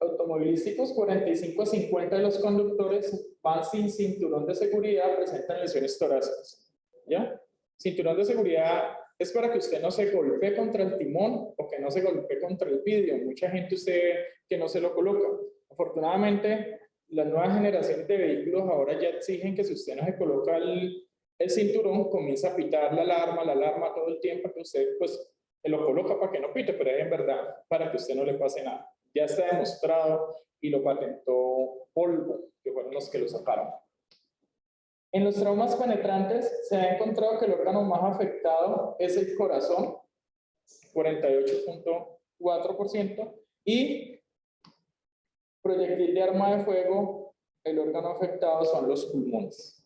automovilísticos, 45 a 50 de los conductores van sin cinturón de seguridad, presentan lesiones torácicas. ¿Ya? Cinturón de seguridad es para que usted no se golpee contra el timón o que no se golpee contra el vidrio. Mucha gente usted que no se lo coloca. Afortunadamente, las nuevas generaciones de vehículos ahora ya exigen que si usted no se coloca el cinturón, comienza a pitar la alarma todo el tiempo, que usted pues lo coloca para que no pite, pero es en verdad para que usted no le pase nada. Ya está demostrado y lo patentó Volvo, que fueron los que lo sacaron. En los traumas penetrantes se ha encontrado que el órgano más afectado es el corazón, 48.4%, y proyectil de arma de fuego, el órgano afectado son los pulmones.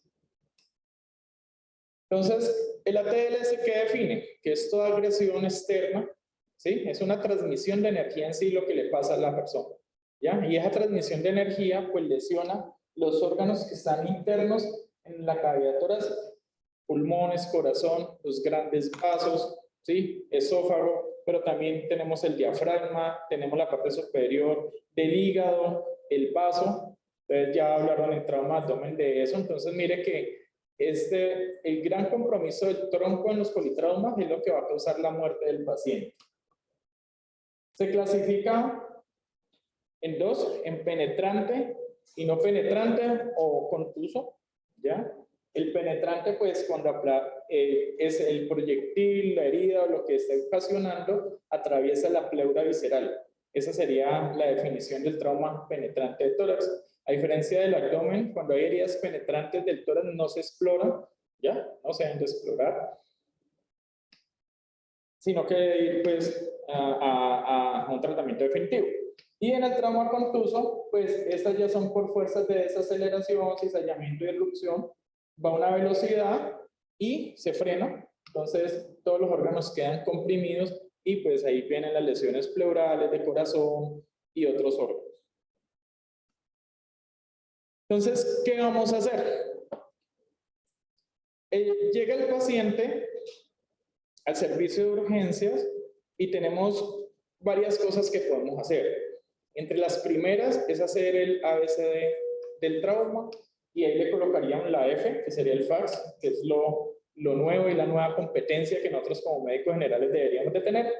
Entonces, el ATLS, ¿qué define? Que es toda agresión externa, ¿sí? Es una transmisión de energía en sí lo que le pasa a la persona, ¿ya? Y esa transmisión de energía, pues, lesiona los órganos que están internos en la cavidad torácica. Pulmones, corazón, los grandes vasos, ¿sí? Esófago, pero también tenemos el diafragma, tenemos la parte superior del hígado, el vaso. Entonces, ya hablaron en trauma abdomen de eso. Entonces, mire que el gran compromiso del tronco en los politraumas es lo que va a causar la muerte del paciente. Se clasifica en dos, en penetrante y no penetrante o contuso, ¿ya? El penetrante, pues, cuando es el proyectil, la herida o lo que está ocasionando, atraviesa la pleura visceral. Esa sería la definición del trauma penetrante de tórax. A diferencia del abdomen, cuando hay heridas penetrantes del tórax no se exploran, ¿ya? No se deben de explorar, sino que ir, pues, a un tratamiento definitivo. Y en el trauma contuso, pues, estas ya son por fuerzas de desaceleración, cizallamiento y erupción, va a una velocidad y se frena, entonces todos los órganos quedan comprimidos y pues ahí vienen las lesiones pleurales de corazón y otros órganos. Entonces, ¿qué vamos a hacer? Llega el paciente al servicio de urgencias y tenemos varias cosas que podemos hacer. Entre las primeras es hacer el ABCD del trauma y ahí le colocaríamos la F, que sería el FACS, que es lo nuevo y la nueva competencia que nosotros como médicos generales deberíamos de tener,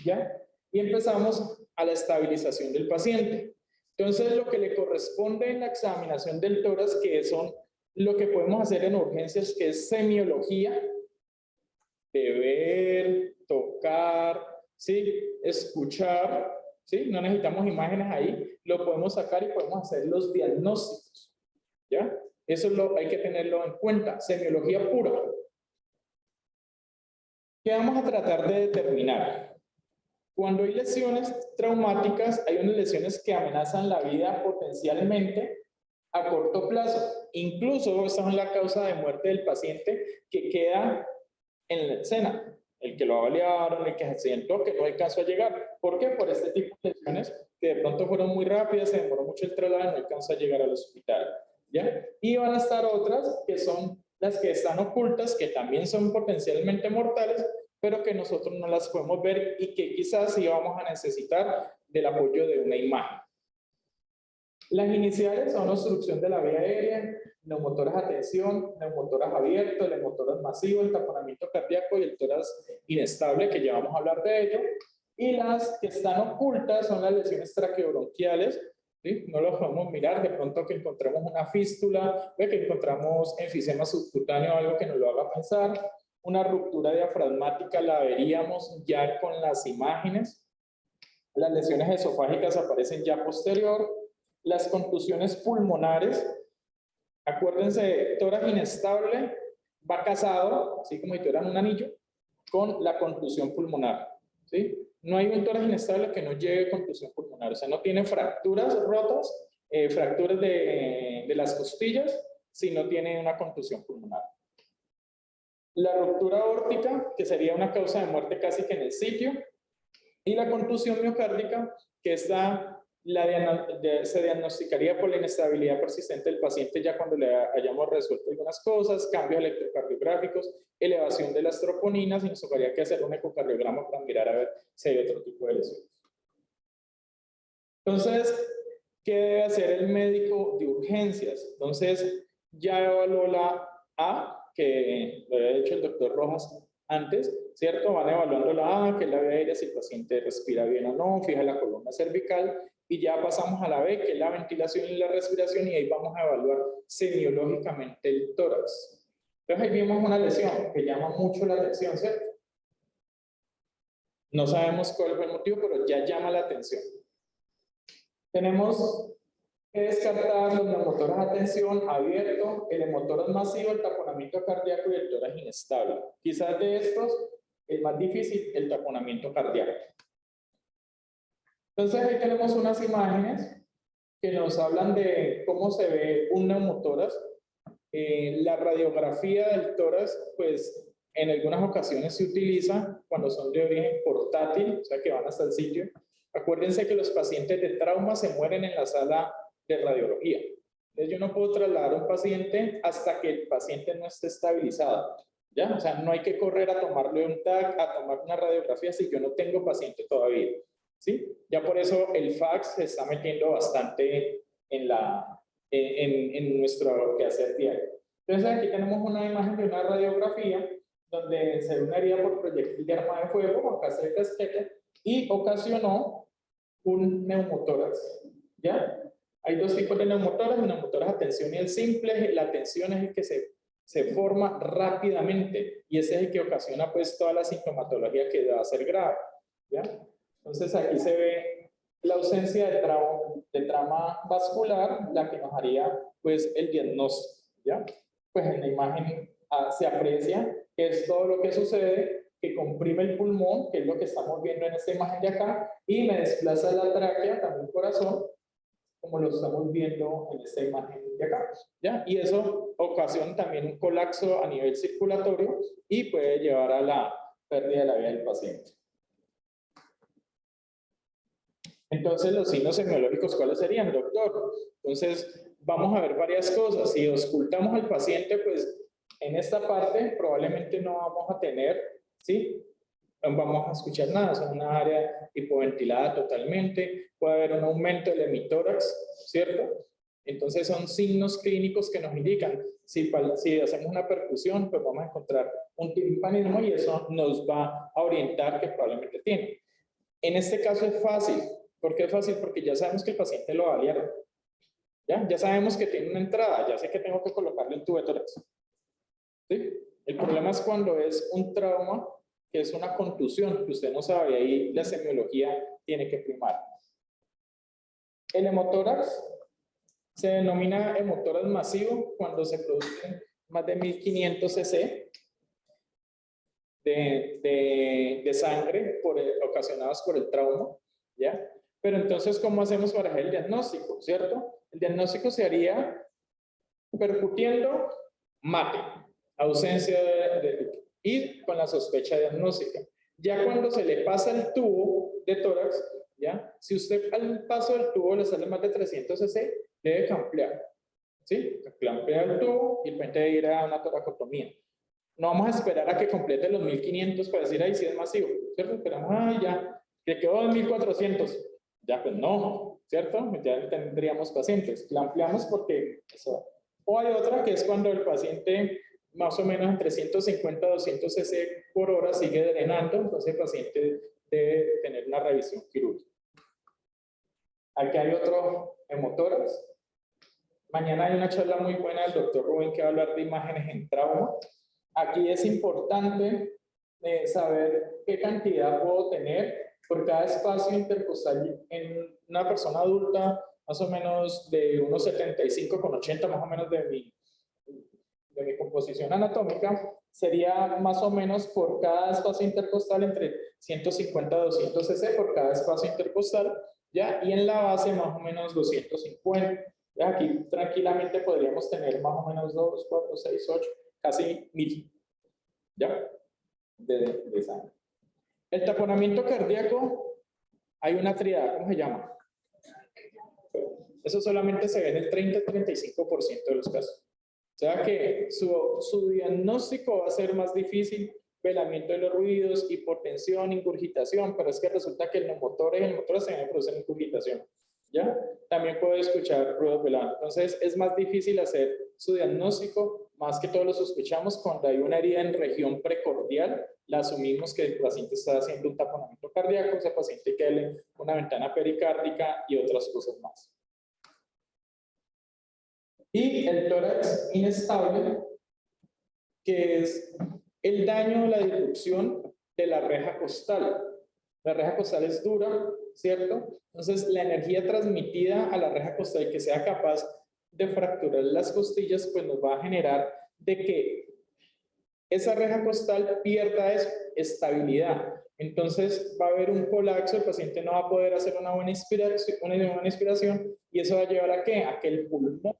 ¿ya? Y empezamos a la estabilización del paciente. Entonces, lo que le corresponde en la examinación del tórax, que son lo que podemos hacer en urgencias, que es semiología, de ver, tocar, ¿sí? Escuchar, ¿sí? No necesitamos imágenes ahí, lo podemos sacar y podemos hacer los diagnósticos, ¿ya? Eso hay que tenerlo en cuenta, semiología pura. ¿Qué vamos a tratar de determinar? Cuando hay lesiones traumáticas, hay unas lesiones que amenazan la vida potencialmente a corto plazo. Incluso esa es la causa de muerte del paciente que queda en la escena. El que lo avaliaron, el que se accidentó, que no alcanzó a llegar. ¿Por qué? Por este tipo de lesiones que de pronto fueron muy rápidas, se demoró mucho el traslado y no alcanzó a llegar al hospital, ¿ya? Y van a estar otras que son las que están ocultas, que también son potencialmente mortales, pero que nosotros no las podemos ver y que quizás sí vamos a necesitar del apoyo de una imagen. Las iniciales son obstrucción de la vía aérea, neumotoras a tensión, neumotoras abierto, el neumotoras masivo, el taponamiento cardíaco y el tórax inestable, que ya vamos a hablar de ello. Y las que están ocultas son las lesiones traqueobronquiales, ¿sí? No lo podemos mirar, de pronto que encontremos una fístula, que encontramos enfisema subcutáneo, algo que nos lo haga pensar. Una ruptura diafragmática la veríamos ya con las imágenes. Las lesiones esofágicas aparecen ya posterior. Las contusiones pulmonares, acuérdense, tórax inestable va casado, así como si tuvieran un anillo, con la contusión pulmonar, ¿sí? No hay un tórax inestable que no lleve contusión pulmonar, o sea, no tiene fracturas rotas, fracturas de las costillas, si no tiene una contusión pulmonar. La ruptura aórtica, que sería una causa de muerte casi que en el sitio, y la contusión miocárdica, que está se diagnosticaría por la inestabilidad persistente del paciente ya cuando le hayamos resuelto algunas cosas, cambios electrocardiográficos, elevación de las troponinas, y nos tocaría que hacer un ecocardiograma para mirar a ver si hay otro tipo de lesiones. Entonces, ¿qué debe hacer el médico de urgencias? Entonces, ya evaluó la A, que lo había dicho el doctor Rojas antes, ¿cierto? Van evaluando la A, que es la vía aérea, si el paciente respira bien o no, fija la columna cervical, y ya pasamos a la B, que es la ventilación y la respiración, y ahí vamos a evaluar semiológicamente el tórax. Entonces ahí vimos una lesión que llama mucho la atención, ¿cierto? No sabemos cuál fue el motivo, pero ya llama la atención. Tenemos que descartar los neumotoras a tensión abierto, el neumotoras masivo, el taponamiento cardíaco y el tórax inestable. Quizás de estos, el más difícil, el taponamiento cardíaco. Entonces ahí tenemos unas imágenes que nos hablan de cómo se ve un neumotórax. La radiografía del tórax, pues en algunas ocasiones se utiliza cuando son de origen portátil, o sea que van hasta el sitio. Acuérdense que los pacientes de trauma se mueren en la sala de radiología. Entonces yo no puedo trasladar a un paciente hasta que el paciente no esté estabilizado, ¿ya? O sea, no hay que correr a tomarle un TAC, a tomar una radiografía si yo no tengo paciente todavía, ¿sí? Ya por eso el fax se está metiendo bastante en nuestro quehacer diario. Entonces aquí tenemos una imagen de una radiografía donde se ve una herida por proyectil de arma de fuego, acá se ve casquete, y ocasionó un neumotórax, ¿ya? Hay dos tipos de neumotórax, el neumotórax a tensión y el simple. La tensión es el que se forma rápidamente y ese es el que ocasiona pues toda la sintomatología que va a ser grave, ¿ya? Entonces aquí se ve la ausencia de trama vascular, la que nos haría pues el diagnóstico, ¿ya? Pues en la imagen se aprecia que es todo lo que sucede, que comprime el pulmón, que es lo que estamos viendo en esta imagen de acá, y me desplaza la tráquea, también el corazón, como lo estamos viendo en esta imagen de acá, ¿ya? Y eso ocasiona también un colapso a nivel circulatorio y puede llevar a la pérdida de la vida del paciente. Entonces, los signos semiológicos, ¿cuáles serían, doctor? Entonces, vamos a ver varias cosas. Si auscultamos al paciente, pues en esta parte probablemente no vamos a tener, ¿sí? No vamos a escuchar nada, es una área hipoventilada totalmente, puede haber un aumento del hemitórax, ¿cierto? Entonces son signos clínicos que nos indican, si hacemos una percusión, pues vamos a encontrar un timpanismo y eso nos va a orientar que probablemente tiene. En este caso es fácil. ¿Por qué es fácil? Porque ya sabemos que el paciente lo valieron. Ya sabemos que tiene una entrada, ya sé que tengo que colocarle un tubo de tórax. ¿Sí? El problema es cuando es un trauma, que es una contusión, que usted no sabe, y ahí la semiología tiene que primar. El hemotórax se denomina hemotórax masivo cuando se producen más de 1500 cc de sangre ocasionados por el trauma, ¿ya? Pero entonces, ¿cómo hacemos para hacer el diagnóstico, cierto? El diagnóstico se haría percutiendo mate, ausencia y con la sospecha diagnóstica. Ya cuando se le pasa el tubo de tórax, ¿ya? Si usted al paso del tubo le sale más de 300 cc, debe camplear, ¿sí? Camplear el tubo y el paciente debe ir a una toracotomía. No vamos a esperar a que complete los 1500 para decir, ahí sí es masivo, ¿cierto? Esperamos, ya, que quedó en 1400. Ya, pues no, ¿cierto? Ya tendríamos pacientes. La ampliamos porque eso. O hay otra que es cuando el paciente más o menos entre 150 a 200 cc por hora sigue drenando, entonces el paciente debe tener una revisión quirúrgica. Aquí hay otro hemotórax. Mañana hay una charla muy buena del doctor Rubén que va a hablar de imágenes en trauma. Aquí es importante saber qué cantidad puedo tener por cada espacio intercostal en una persona adulta, más o menos de unos 75 con 80, más o menos de mi composición anatómica, sería más o menos por cada espacio intercostal entre 150 a 200 cc por cada espacio intercostal, ¿ya? Y en la base más o menos 250. ¿Ya? Aquí tranquilamente podríamos tener más o menos 2, 4, 6, 8, casi 1000, ¿ya? De sangre. El taponamiento cardíaco, hay una triada, ¿cómo se llama? Eso solamente se ve en el 30-35% de los casos. O sea que su diagnóstico va a ser más difícil, velamiento de los ruidos, hipotensión, ingurgitación, pero es que resulta que el motor también producen ingurgitación, ¿ya? También puede escuchar ruidos velados. Entonces es más difícil hacer su diagnóstico, más que todo lo sospechamos cuando hay una herida en región precordial, la asumimos que el paciente está haciendo un taponamiento cardíaco, ese paciente hay que darle una ventana pericárdica y otras cosas más. Y el tórax inestable, que es el daño o la disrupción de la reja costal. La reja costal es dura, ¿cierto? Entonces, la energía transmitida a la reja costal que sea capaz de fracturar las costillas, pues nos va a generar de que esa reja costal pierda estabilidad. Entonces, va a haber un colapso, el paciente no va a poder hacer una buena inspiración y eso va a llevar a ¿qué? A que el pulmón,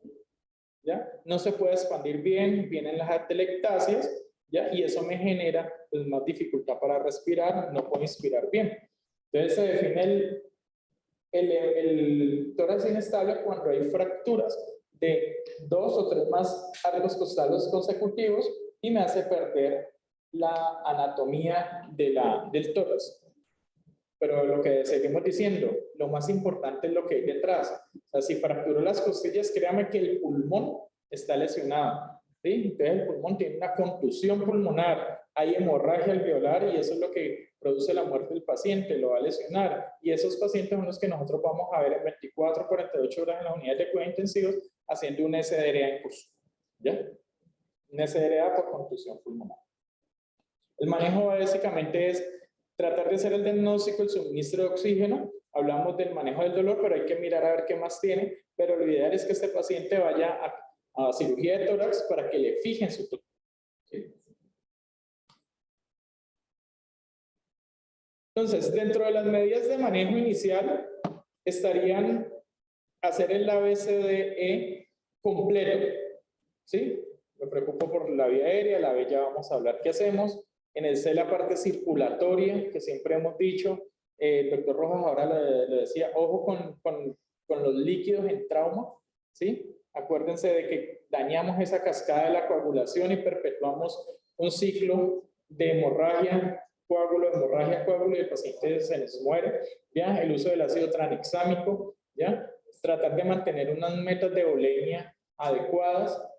¿ya? No se puede expandir bien, vienen las atelectasias, ¿ya? Y eso me genera pues, más dificultad para respirar, no puedo inspirar bien. Entonces se define el tórax inestable cuando hay fracturas de 2 o 3 más arcos costales consecutivos y me hace perder la anatomía del tórax. Pero lo que seguimos diciendo, lo más importante es lo que hay detrás. O sea, si fracturó las costillas, créame que el pulmón está lesionado, ¿sí? Entonces el pulmón tiene una contusión pulmonar, hay hemorragia alveolar y eso es lo que produce la muerte del paciente, lo va a lesionar. Y esos pacientes son los que nosotros vamos a ver en 24, 48 horas en las unidades de cuidados intensivos haciendo un SDRA en curso, ¿ya? Un SDRA por contusión pulmonar. El manejo básicamente es tratar de hacer el diagnóstico, el suministro de oxígeno. Hablamos del manejo del dolor, pero hay que mirar a ver qué más tiene. Pero lo ideal es que este paciente vaya a cirugía de tórax para que le fijen su tórax. ¿Sí? Entonces, dentro de las medidas de manejo inicial estarían hacer el ABCDE completo. ¿Sí? Me preocupo por la vía aérea, la B ya vamos a hablar qué hacemos. En el C la parte circulatoria, que siempre hemos dicho, El doctor Rojas ahora le decía, ojo con los líquidos en trauma, ¿sí? Acuérdense de que dañamos esa cascada de la coagulación y perpetuamos un ciclo de hemorragia, coágulo, y el paciente se nos muere, ¿ya? El uso del ácido tranexámico, ¿ya? Tratar de mantener unas metas de volemia adecuadas,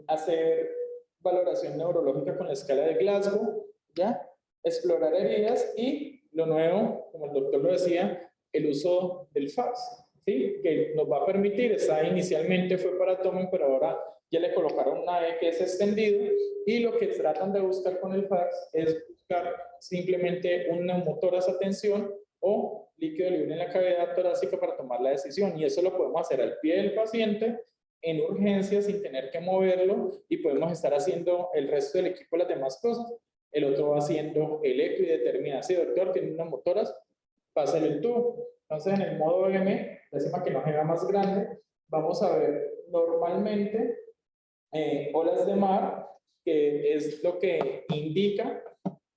hacer valoración neurológica con la escala de Glasgow, ¿ya? Explorar heridas y lo nuevo, como el doctor lo decía, el uso del FACS, ¿sí? Que nos va a permitir, inicialmente fue para abdomen, pero ahora ya le colocaron una E que es extendido, y lo que tratan de buscar con el FACS es buscar simplemente un neumotórax a tensión o líquido libre en la cavidad torácica para tomar la decisión, y eso lo podemos hacer al pie del paciente en urgencia sin tener que moverlo, y podemos estar haciendo el resto del equipo las demás cosas. El otro va haciendo el eco y determina, sí, doctor, tiene una motoras, pásale el tubo. Entonces, en el modo M, la que nos era más grande, vamos a ver normalmente olas de mar, que es lo que indica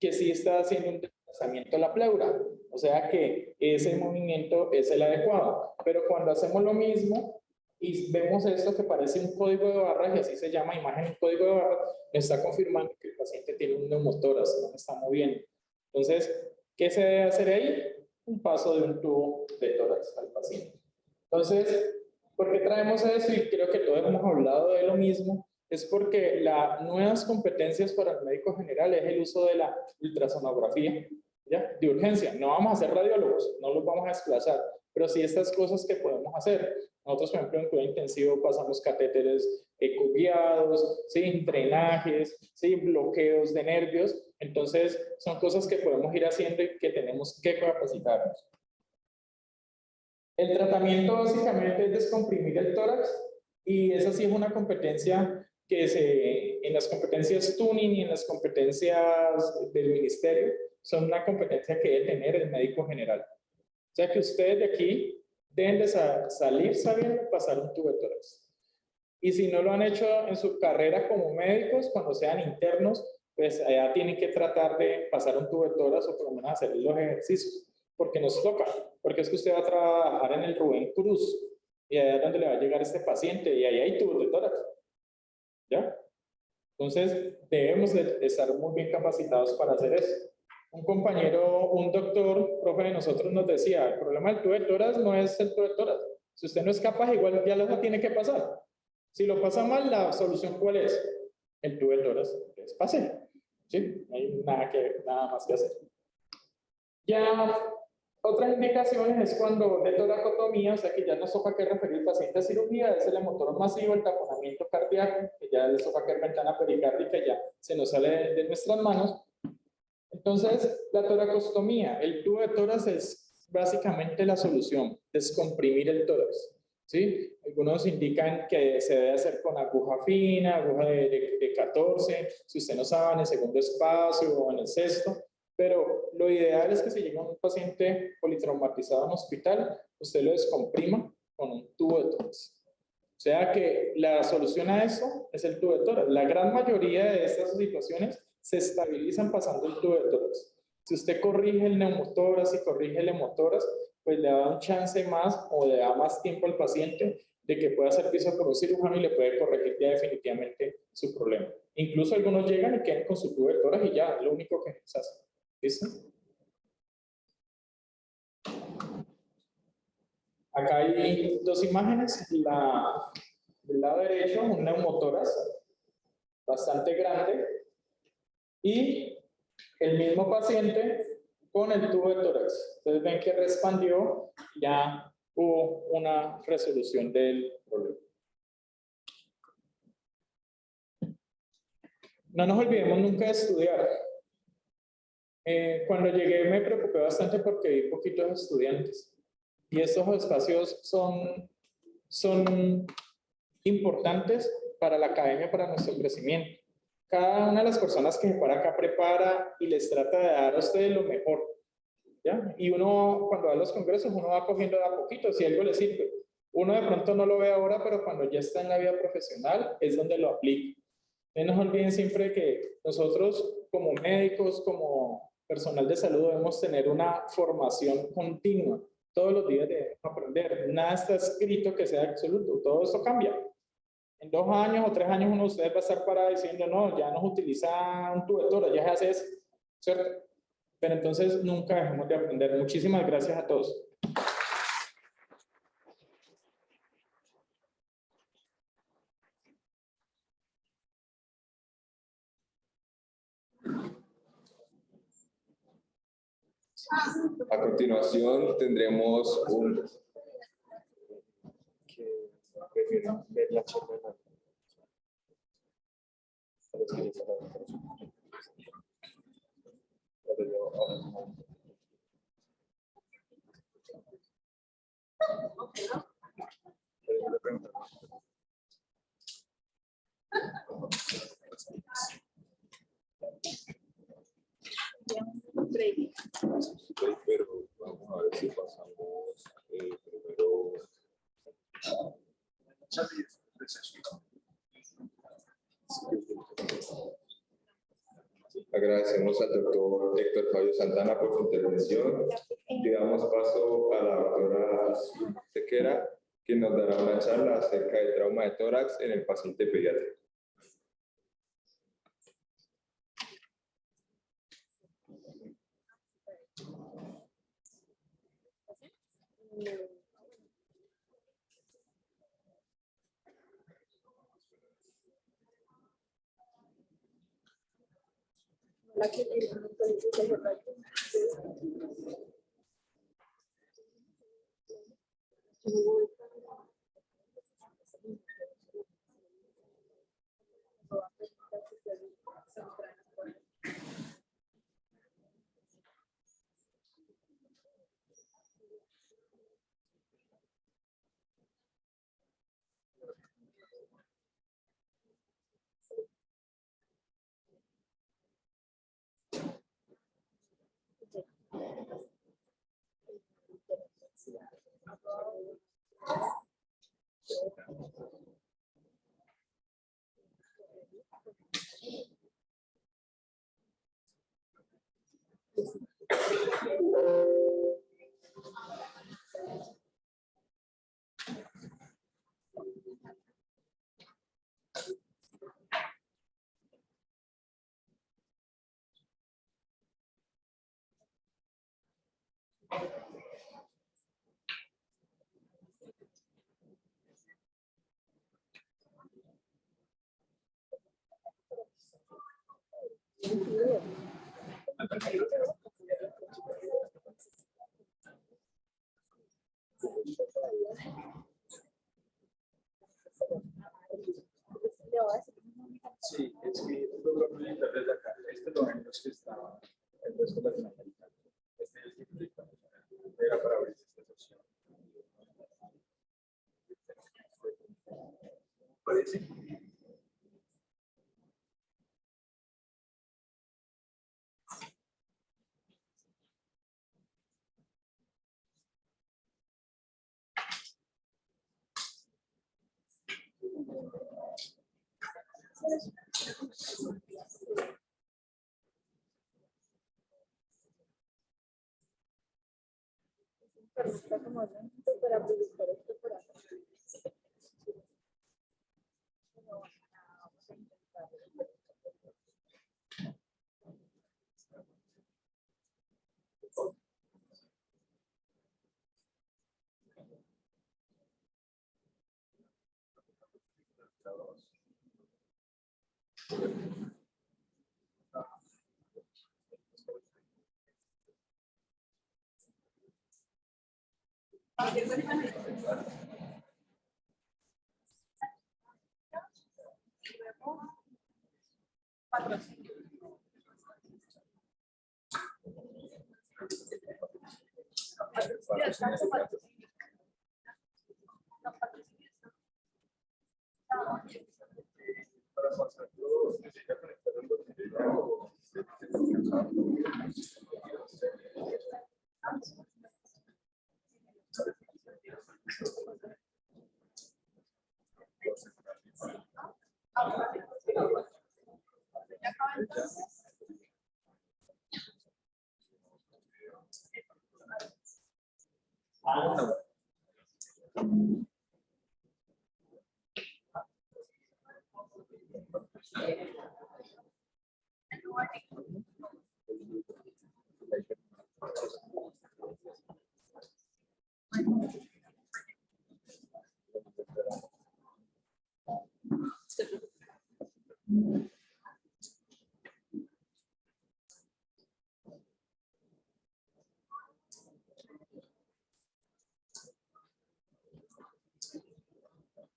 que sí está haciendo un desplazamiento de la pleura, o sea que ese movimiento es el adecuado. Pero cuando hacemos lo mismo y vemos esto que parece un código de barras, y así se llama imagen en código de barras, nos está confirmando que el paciente tiene un neumotórax, no está moviendo. Entonces, ¿qué se debe hacer ahí? Un paso de un tubo de tórax al paciente. Entonces, ¿por qué traemos eso? Y creo que todos hemos hablado de lo mismo. Es porque las nuevas competencias para el médico general es el uso de la ultrasonografía, ¿ya? De urgencia. No vamos a hacer radiólogos, no los vamos a desplazar, pero sí estas cosas que podemos hacer. Nosotros, por ejemplo, en cuidado intensivo pasamos catéteres ecoguiados, ¿sí? Drenajes, ¿sí? Bloqueos de nervios. Entonces, son cosas que podemos ir haciendo y que tenemos que capacitarnos. El tratamiento básicamente es descomprimir el tórax, y esa sí es una competencia que en las competencias tuning y en las competencias del ministerio, son una competencia que debe tener el médico general. O sea que ustedes de aquí deben de salir sabiendo pasar un tubo de tórax. Y si no lo han hecho en su carrera como médicos, cuando sean internos, pues allá tienen que tratar de pasar un tubo de tórax o por lo menos hacer los ejercicios, porque nos toca, porque es que usted va a trabajar en el Rubén Cruz, y allá es donde le va a llegar este paciente, y ahí hay tubos de tórax, ¿ya? Entonces, debemos de estar muy bien capacitados para hacer eso. Un compañero, un doctor, profe de nosotros nos decía, el problema del tubo de tórax no es el tubo de tórax. Si usted no es capaz, igual ya lo tiene que pasar. Si lo pasa mal, ¿la solución cuál es? El tubo de tórax. Entonces, pase. ¿Sí? No hay nada más que hacer. Ya otras indicaciones es cuando de toracotomía, o sea que ya nos toca que referir al paciente a cirugía, es el hemotoras masivo, el taponamiento cardíaco, que ya les toca que ventana pericárdica ya se nos sale de nuestras manos. Entonces, la toracostomía, el tubo de tórax es básicamente la solución, descomprimir el tórax, ¿sí? Algunos indican que se debe hacer con aguja fina, aguja de 14, si usted no sabe, en el segundo espacio o en el sexto, pero lo ideal es que si llega un paciente politraumatizado en hospital, usted lo descomprima con un tubo de tórax. O sea que la solución a eso es el tubo de tórax. La gran mayoría de estas situaciones se estabilizan pasando el tubo de tórax. Si usted corrige el neumotórax y corrige el hemotórax, pues le da un chance más o le da más tiempo al paciente de que pueda ser visto por un cirujano y le puede corregir ya definitivamente su problema. Incluso algunos llegan y quedan con su tubo de tórax y ya, es lo único que se hace. ¿Listo? Acá hay dos imágenes. Del lado derecho, un neumotórax bastante grande y el mismo paciente con el tubo de tórax. Entonces ven que respondió, ya hubo una resolución del problema. No nos olvidemos nunca de estudiar. Cuando llegué me preocupé bastante porque vi poquitos estudiantes y estos espacios son importantes para la academia, para nuestro crecimiento. Cada una de las personas que se para acá prepara y les trata de dar a ustedes lo mejor, ¿ya? Y uno cuando va a los congresos uno va cogiendo de a poquito si algo le sirve. Uno de pronto no lo ve ahora, pero cuando ya está en la vida profesional es donde lo aplica. No nos olviden siempre que nosotros como médicos, como personal de salud debemos tener una formación continua. Todos los días debemos aprender. Nada está escrito que sea absoluto. Todo esto cambia. En 2 años o 3 años uno de ustedes va a estar parado diciendo, no, ya no se utiliza un tubo de tora, ya se hace eso, ¿cierto? Pero entonces nunca dejemos de aprender. Muchísimas gracias a todos. A continuación tendremos un... Pero vamos a ver si pasamos primero. Agradecemos al doctor Héctor Fabio Santana por su intervención y damos paso a la doctora Sequera, quien nos dará una charla acerca del trauma de tórax en el paciente pediátrico. Sí, es que es lo que me desde acá. Este lo ven los que estaban en los latinoamericanos. Este es el que era para ver esta sección. Parece.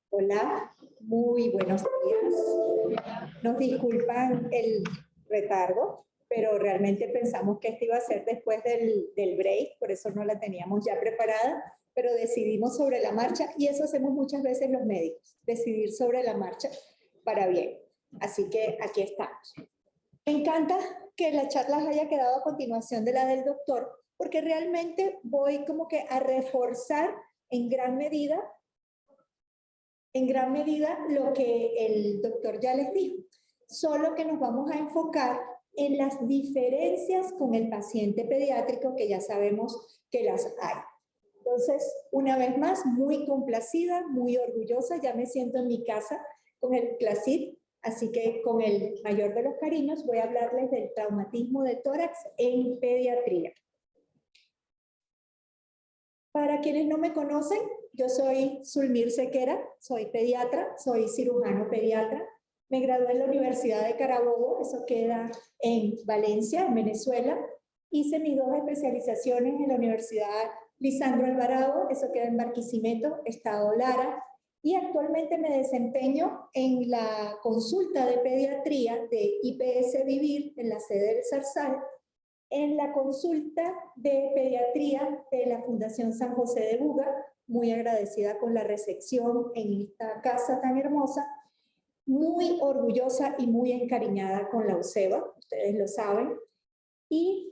Hola, muy buenos días. Nos disculpan el retardo, pero realmente pensamos que esto iba a ser después del break, por eso no la teníamos ya preparada, pero decidimos sobre la marcha y eso hacemos muchas veces los médicos, decidir sobre la marcha para bien. Así que aquí estamos. Me encanta que la charla haya quedado a continuación de la del doctor, porque realmente voy como que a reforzar en gran medida lo que el doctor ya les dijo, solo que nos vamos a enfocar en las diferencias con el paciente pediátrico, que ya sabemos que las hay. Entonces, una vez más, muy complacida, muy orgullosa, ya me siento en mi casa con el CLASID, así que con el mayor de los cariños voy a hablarles del traumatismo de tórax en pediatría. Para quienes no me conocen, yo soy Zulmir Sequera, soy pediatra, soy cirujano pediatra. Me gradué en la Universidad de Carabobo, eso queda en Valencia, en Venezuela. Hice mis 2 especializaciones en la Universidad Lisandro Alvarado, eso queda en Barquisimeto, Estado Lara. Y actualmente me desempeño en la consulta de pediatría de IPS Vivir, en la sede del Zarzal, en la consulta de pediatría de la Fundación San José de Buga, muy agradecida con la recepción en esta casa tan hermosa, muy orgullosa y muy encariñada con la UCEBA, ustedes lo saben, y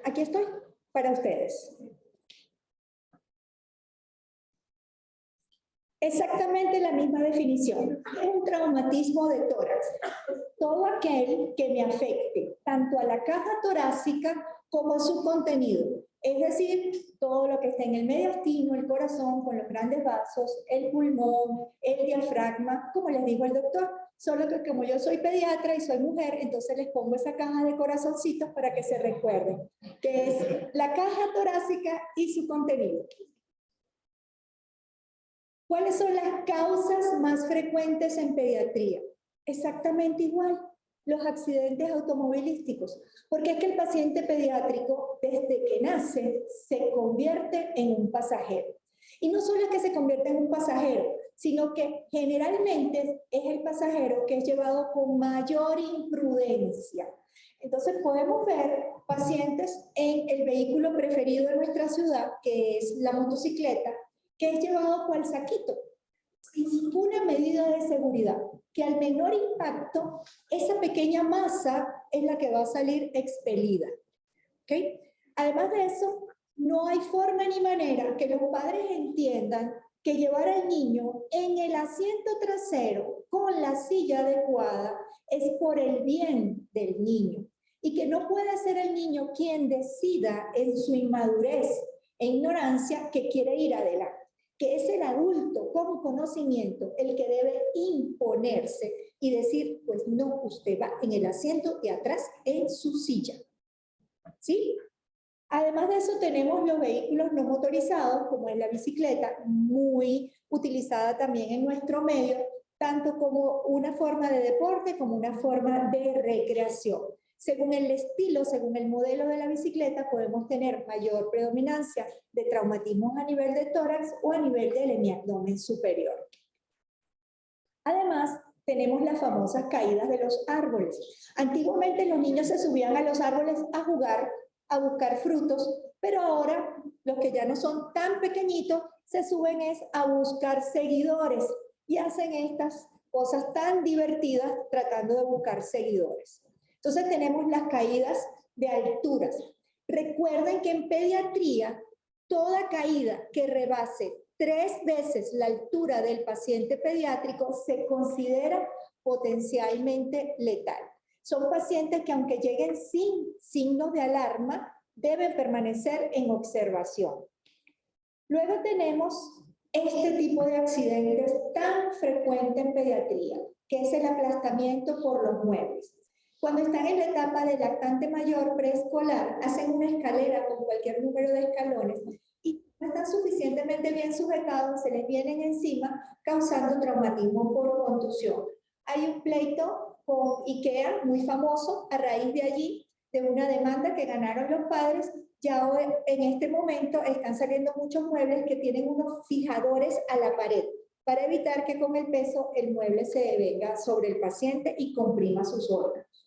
aquí estoy para ustedes. Exactamente la misma definición. Es un traumatismo de tórax. Todo aquel que me afecte tanto a la caja torácica como a su contenido. Es decir, todo lo que está en el mediastino, el corazón, con los grandes vasos, el pulmón, el diafragma, como les dijo el doctor. Solo que como yo soy pediatra y soy mujer, entonces les pongo esa caja de corazoncitos para que se recuerden, que es la caja torácica y su contenido. ¿Cuáles son las causas más frecuentes en pediatría? Exactamente igual, los accidentes automovilísticos. Porque es que el paciente pediátrico, desde que nace, se convierte en un pasajero. Y no solo es que se convierte en un pasajero, sino que generalmente es el pasajero que es llevado con mayor imprudencia. Entonces podemos ver pacientes en el vehículo preferido de nuestra ciudad, que es la motocicleta, que es llevado cual saquito, sin ninguna medida de seguridad, que al menor impacto, esa pequeña masa es la que va a salir expelida. ¿Okay? Además de eso, no hay forma ni manera que los padres entiendan que llevar al niño en el asiento trasero con la silla adecuada es por el bien del niño y que no puede ser el niño quien decida en su inmadurez e ignorancia que quiere ir adelante, que es el adulto con conocimiento el que debe imponerse y decir, pues no, usted va en el asiento de atrás en su silla. ¿Sí? Además de eso tenemos los vehículos no motorizados, como es la bicicleta, muy utilizada también en nuestro medio, tanto como una forma de deporte como una forma de recreación. Según el estilo, según el modelo de la bicicleta, podemos tener mayor predominancia de traumatismos a nivel de tórax o a nivel del hemiabdomen superior. Además, tenemos las famosas caídas de los árboles. Antiguamente los niños se subían a los árboles a jugar, a buscar frutos, pero ahora los que ya no son tan pequeñitos se suben es a buscar seguidores y hacen estas cosas tan divertidas tratando de buscar seguidores. Entonces tenemos las caídas de alturas. Recuerden que en pediatría toda caída que rebase 3 veces la altura del paciente pediátrico se considera potencialmente letal. Son pacientes que aunque lleguen sin signos de alarma, deben permanecer en observación. Luego tenemos este tipo de accidentes tan frecuente en pediatría, que es el aplastamiento por los muebles. Cuando están en la etapa de lactante mayor preescolar, hacen una escalera con cualquier número de escalones y no están suficientemente bien sujetados, se les vienen encima, causando traumatismo por contusión. Hay un pleito con IKEA muy famoso a raíz de allí, de una demanda que ganaron los padres. Ya hoy, en este momento están saliendo muchos muebles que tienen unos fijadores a la pared para evitar que con el peso el mueble se venga sobre el paciente y comprima sus órganos.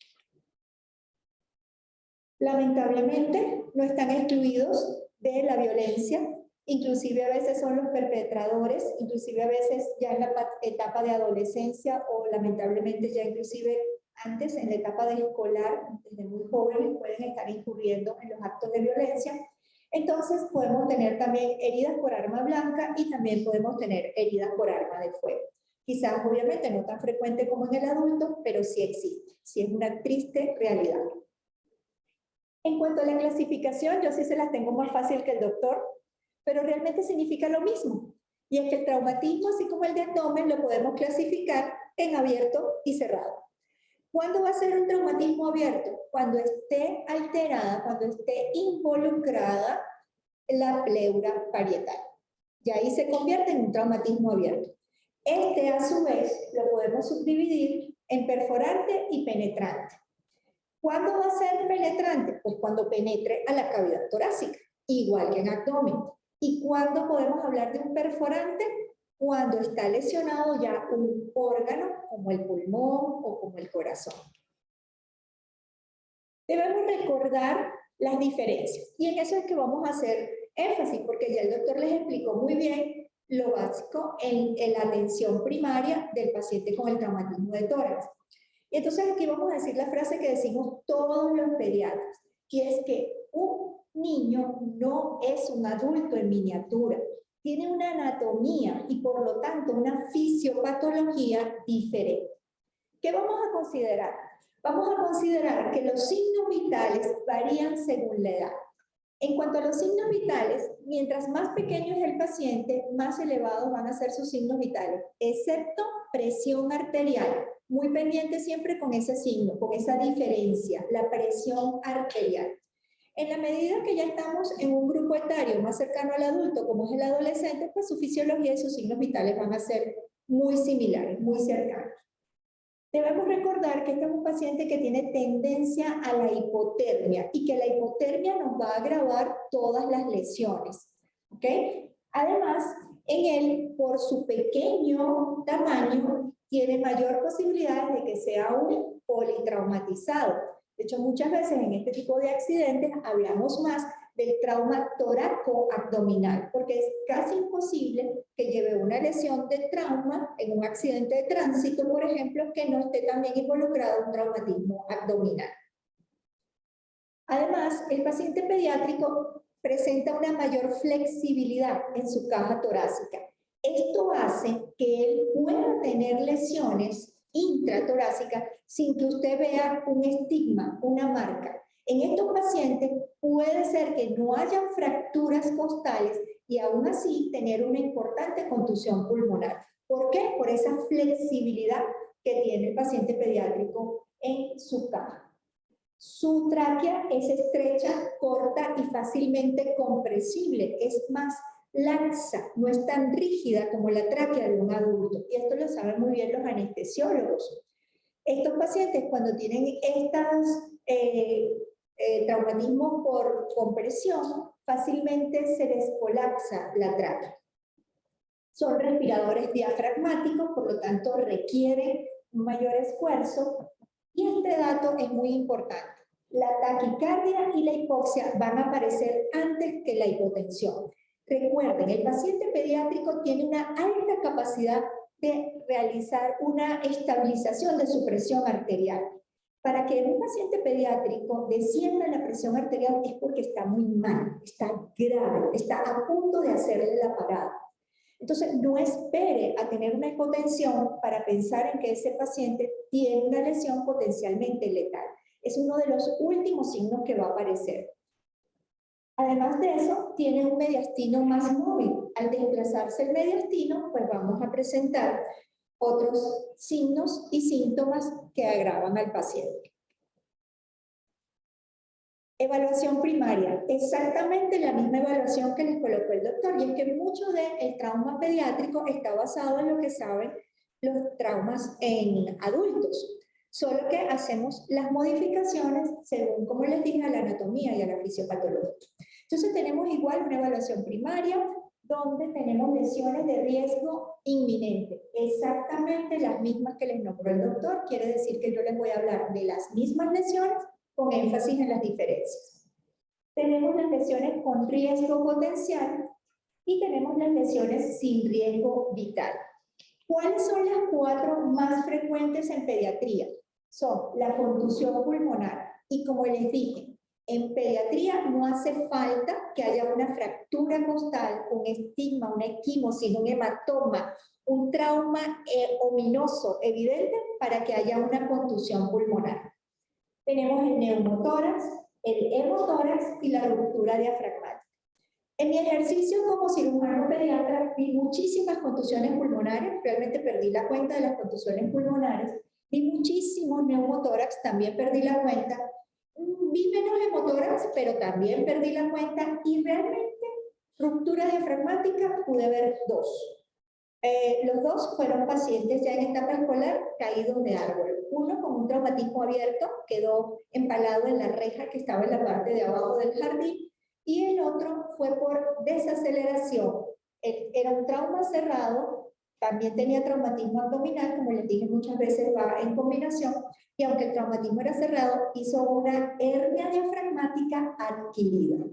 Lamentablemente no están excluidos de la violencia, inclusive a veces son los perpetradores, inclusive a veces ya en la etapa de adolescencia o lamentablemente ya inclusive antes en la etapa de escolar, desde muy jóvenes pueden estar incurriendo en los actos de violencia. Entonces podemos tener también heridas por arma blanca y también podemos tener heridas por arma de fuego. Quizás obviamente no tan frecuente como en el adulto, pero sí existe, sí es una triste realidad. En cuanto a la clasificación, yo sí se las tengo más fácil que el doctor, pero realmente significa lo mismo. Y es que el traumatismo, así como el de abdomen, lo podemos clasificar en abierto y cerrado. ¿Cuándo va a ser un traumatismo abierto? Cuando esté alterada, cuando esté involucrada la pleura parietal. Y ahí se convierte en un traumatismo abierto. Este, a su vez, lo podemos subdividir en perforante y penetrante. ¿Cuándo va a ser penetrante? Pues cuando penetre a la cavidad torácica, igual que en abdomen. ¿Y cuándo podemos hablar de un perforante? Cuando está lesionado ya un órgano como el pulmón o como el corazón. Debemos recordar las diferencias y en eso es que vamos a hacer énfasis porque ya el doctor les explicó muy bien lo básico en la atención primaria del paciente con el traumatismo de tórax. Y entonces aquí vamos a decir la frase que decimos todos los pediatras, y es que un niño no es un adulto en miniatura, tiene una anatomía y por lo tanto una fisiopatología diferente. ¿Qué vamos a considerar? Vamos a considerar que los signos vitales varían según la edad. En cuanto a los signos vitales, mientras más pequeño es el paciente, más elevados van a ser sus signos vitales, excepto presión arterial. Muy pendiente siempre con ese signo, con esa diferencia, la presión arterial. En la medida que ya estamos en un grupo etario más cercano al adulto, como es el adolescente, pues su fisiología y sus signos vitales van a ser muy similares, muy cercanos. Debemos recordar que este es un paciente que tiene tendencia a la hipotermia y que la hipotermia nos va a agravar todas las lesiones. ¿Ok? Además, en él, por su pequeño tamaño, tiene mayor posibilidad de que sea un politraumatizado. De hecho, muchas veces en este tipo de accidentes hablamos más del trauma torácico-abdominal, porque es casi imposible que lleve una lesión de trauma en un accidente de tránsito, por ejemplo, que no esté también involucrado un traumatismo abdominal. Además, el paciente pediátrico presenta una mayor flexibilidad en su caja torácica. Esto hace que él pueda tener lesiones intratorácicas sin que usted vea un estigma, una marca. En estos pacientes puede ser que no hayan fracturas costales y aún así tener una importante contusión pulmonar. ¿Por qué? Por esa flexibilidad que tiene el paciente pediátrico en su caja. Su tráquea es estrecha, corta y fácilmente compresible. Es más laxa, no es tan rígida como la tráquea de un adulto. Y esto lo saben muy bien los anestesiólogos. Estos pacientes cuando tienen estas traumatismos por compresión, fácilmente se les colapsa la tráquea. Son respiradores diafragmáticos, por lo tanto requieren un mayor esfuerzo. Y este dato es muy importante. La taquicardia y la hipoxia van a aparecer antes que la hipotensión. Recuerden, el paciente pediátrico tiene una alta capacidad de realizar una estabilización de su presión arterial. Para que un paciente pediátrico descienda la presión arterial es porque está muy mal, está grave, está a punto de hacerle la parada. Entonces, no espere a tener una hipotensión para pensar en que ese paciente tiene una lesión potencialmente letal. Es uno de los últimos signos que va a aparecer. Además de eso, tiene un mediastino más móvil. Al desplazarse el mediastino, pues vamos a presentar otros signos y síntomas que agravan al paciente. Evaluación primaria, exactamente la misma evaluación que les colocó el doctor, y es que mucho del trauma pediátrico está basado en lo que saben los traumas en adultos, solo que hacemos las modificaciones según, como les dije, a la anatomía y a la fisiopatología. Entonces tenemos igual una evaluación primaria donde tenemos lesiones de riesgo inminente, exactamente las mismas que les nombró el doctor, quiere decir que yo les voy a hablar de las mismas lesiones con énfasis en las diferencias. Tenemos las lesiones con riesgo potencial y tenemos las lesiones sin riesgo vital. ¿Cuáles son las 4 más frecuentes en pediatría? Son la contusión pulmonar y, como les dije, en pediatría no hace falta que haya una fractura costal, un estigma, una equimosis, un hematoma, un trauma ominoso evidente para que haya una contusión pulmonar. Tenemos el neumotórax, el hemotórax y la ruptura diafragmática. En mi ejercicio como cirujano pediatra vi muchísimas contusiones pulmonares, realmente perdí la cuenta de las contusiones pulmonares, vi muchísimos neumotórax, también perdí la cuenta, vi menos hemotórax, pero también perdí la cuenta, y realmente ruptura diafragmática pude ver 2. Los 2 fueron pacientes ya en etapa escolar caídos de árbol. Uno con un traumatismo abierto, quedó empalado en la reja que estaba en la parte de abajo del jardín, y el otro fue por desaceleración. Era un trauma cerrado, también tenía traumatismo abdominal, como les dije muchas veces va en combinación, y aunque el traumatismo era cerrado, hizo una hernia diafragmática adquirida.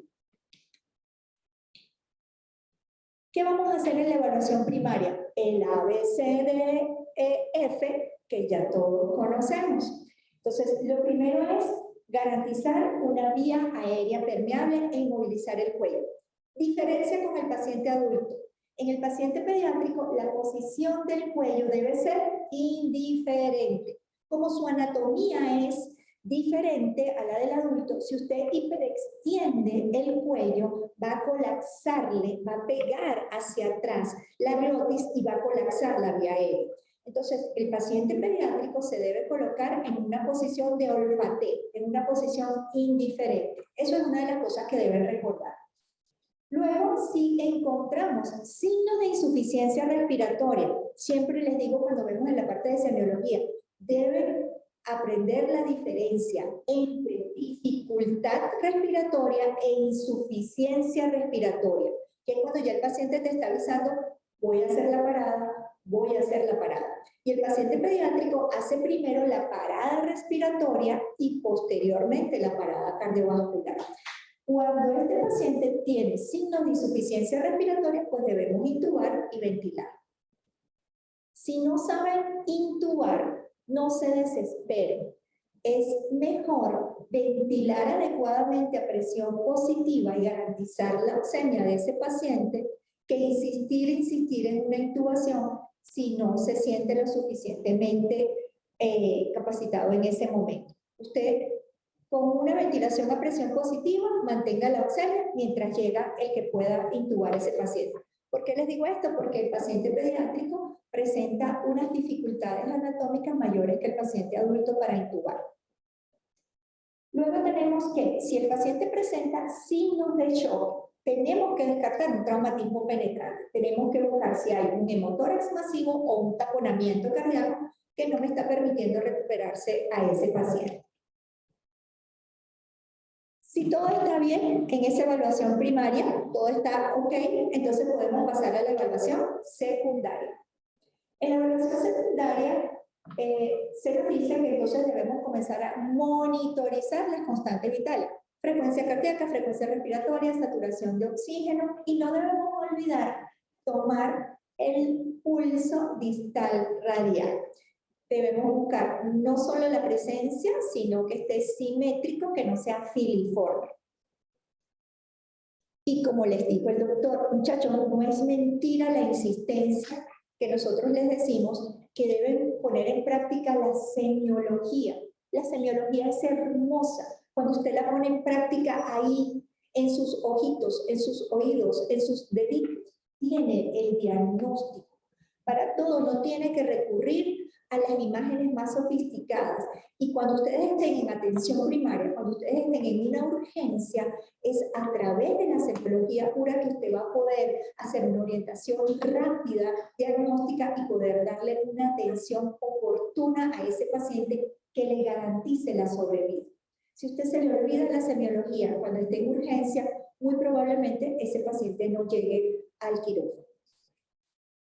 ¿Qué vamos a hacer en la evaluación primaria? El ABCDEF, que ya todos conocemos. Entonces, lo primero es garantizar una vía aérea permeable e inmovilizar el cuello. Diferencia con el paciente adulto. En el paciente pediátrico, la posición del cuello debe ser indiferente. Como su anatomía es diferente a la del adulto, si usted hiperextiende el cuello, va a colapsarle, va a pegar hacia atrás la glotis y va a colapsar la vía aérea. Entonces, el paciente pediátrico se debe colocar en una posición de olfateo, en una posición indiferente. Eso es una de las cosas que deben recordar. Luego, si encontramos signos de insuficiencia respiratoria, siempre les digo cuando vemos en la parte de semiología, deben aprender la diferencia entre dificultad respiratoria e insuficiencia respiratoria, que es cuando ya el paciente te está avisando, voy a hacer la parada, voy a hacer la parada. Y el paciente pediátrico hace primero la parada respiratoria y posteriormente la parada cardiovascular. Cuando este paciente tiene signos de insuficiencia respiratoria, pues debemos intubar y ventilar. Si no saben intubar, no se desesperen. Es mejor ventilar adecuadamente a presión positiva y garantizar la oxemia de ese paciente que insistir en una intubación si no se siente lo suficientemente capacitado en ese momento. Usted, con una ventilación a presión positiva, mantenga la oxemia mientras llega el que pueda intubar a ese paciente. ¿Por qué les digo esto? Porque el paciente pediátrico presenta unas dificultades anatómicas mayores que el paciente adulto para intubar. Luego tenemos que, si el paciente presenta signos de shock, tenemos que descartar un traumatismo penetrante. Tenemos que buscar si hay un hemotórax masivo o un taponamiento cardíaco que no me está permitiendo recuperarse a ese paciente. Si todo está bien en esa evaluación primaria, todo está ok, entonces podemos pasar a la evaluación secundaria. En la evaluación secundaria se nos dice que entonces debemos comenzar a monitorizar las constantes vitales. Frecuencia cardíaca, frecuencia respiratoria, saturación de oxígeno, y no debemos olvidar tomar el pulso distal radial. Debemos buscar no solo la presencia, sino que esté simétrico, que no sea filiforme. Y como les dijo el doctor, muchachos, no es mentira la insistencia que nosotros les decimos que deben poner en práctica la semiología. La semiología es hermosa cuando usted la pone en práctica ahí, en sus ojitos, en sus oídos, en sus deditos, tiene el diagnóstico. Para todo no tiene que recurrir a las imágenes más sofisticadas. Y cuando ustedes estén en atención primaria, cuando ustedes estén en una urgencia, es a través de la semiología pura que usted va a poder hacer una orientación rápida, diagnóstica y poder darle una atención oportuna a ese paciente que le garantice la sobrevida. Si usted se le olvida la semiología cuando esté en urgencia, muy probablemente ese paciente no llegue al quirófano.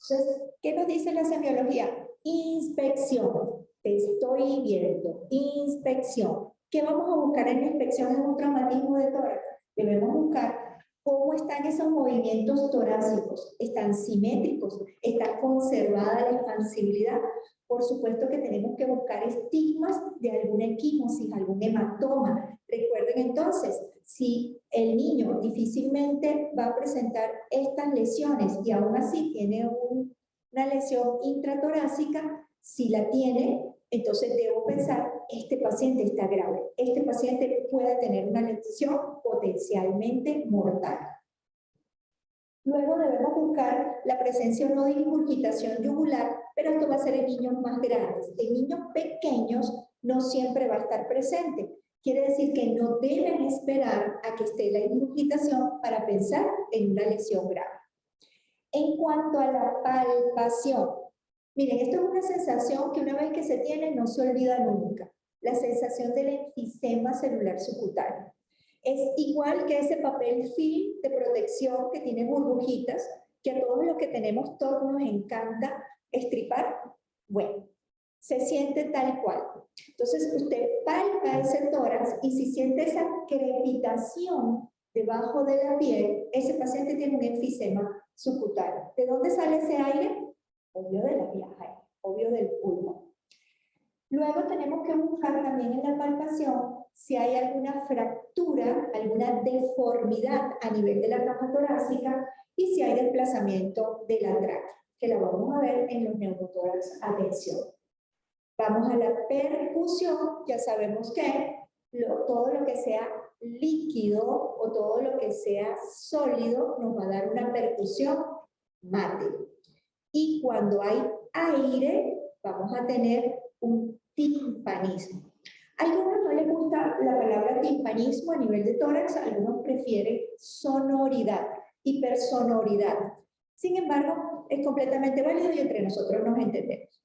Entonces, ¿qué nos dice la semiología? Inspección. Te estoy viendo. Inspección. ¿Qué vamos a buscar en la inspección en un traumatismo de tórax? Debemos buscar cómo están esos movimientos torácicos. ¿Están simétricos? ¿Está conservada la expansibilidad? Por supuesto que tenemos que buscar estigmas de alguna equimosis, algún hematoma. Recuerden entonces, si el niño difícilmente va a presentar estas lesiones y aún así tiene una lesión intratorácica, si la tiene, entonces debo pensar, este paciente está grave, este paciente puede tener una lesión potencialmente mortal. Luego debemos buscar la presencia o no de ingurgitación yugular, pero esto va a ser en niños más grandes. En niños pequeños no siempre va a estar presente. Quiere decir que no deben esperar a que esté la ingurgitación para pensar en una lesión grave. En cuanto a la palpación, miren, esto es una sensación que una vez que se tiene no se olvida nunca. La sensación del enfisema celular subcutáneo. Es igual que ese papel film de protección que tiene burbujitas, que a todos los que tenemos TOC nos encanta estripar. Bueno, se siente tal cual. Entonces usted palpa ese tórax y si siente esa crepitación debajo de la piel, ese paciente tiene un enfisema subcutáneo. ¿De dónde sale ese aire? Obvio de la vía aérea, obvio del pulmón. Luego tenemos que buscar también en la palpación si hay alguna fractura, alguna deformidad a nivel de la caja torácica y si hay desplazamiento de la tráquea, que la vamos a ver en los neumotórax. Atención. Vamos a la percusión, ya sabemos que todo lo que sea líquido o todo lo que sea sólido nos va a dar una percusión mate. Y cuando hay aire, vamos a tener un timpanismo. A algunos no les gusta la palabra timpanismo a nivel de tórax, algunos prefieren sonoridad, hipersonoridad. Sin embargo, es completamente válido y entre nosotros nos entendemos.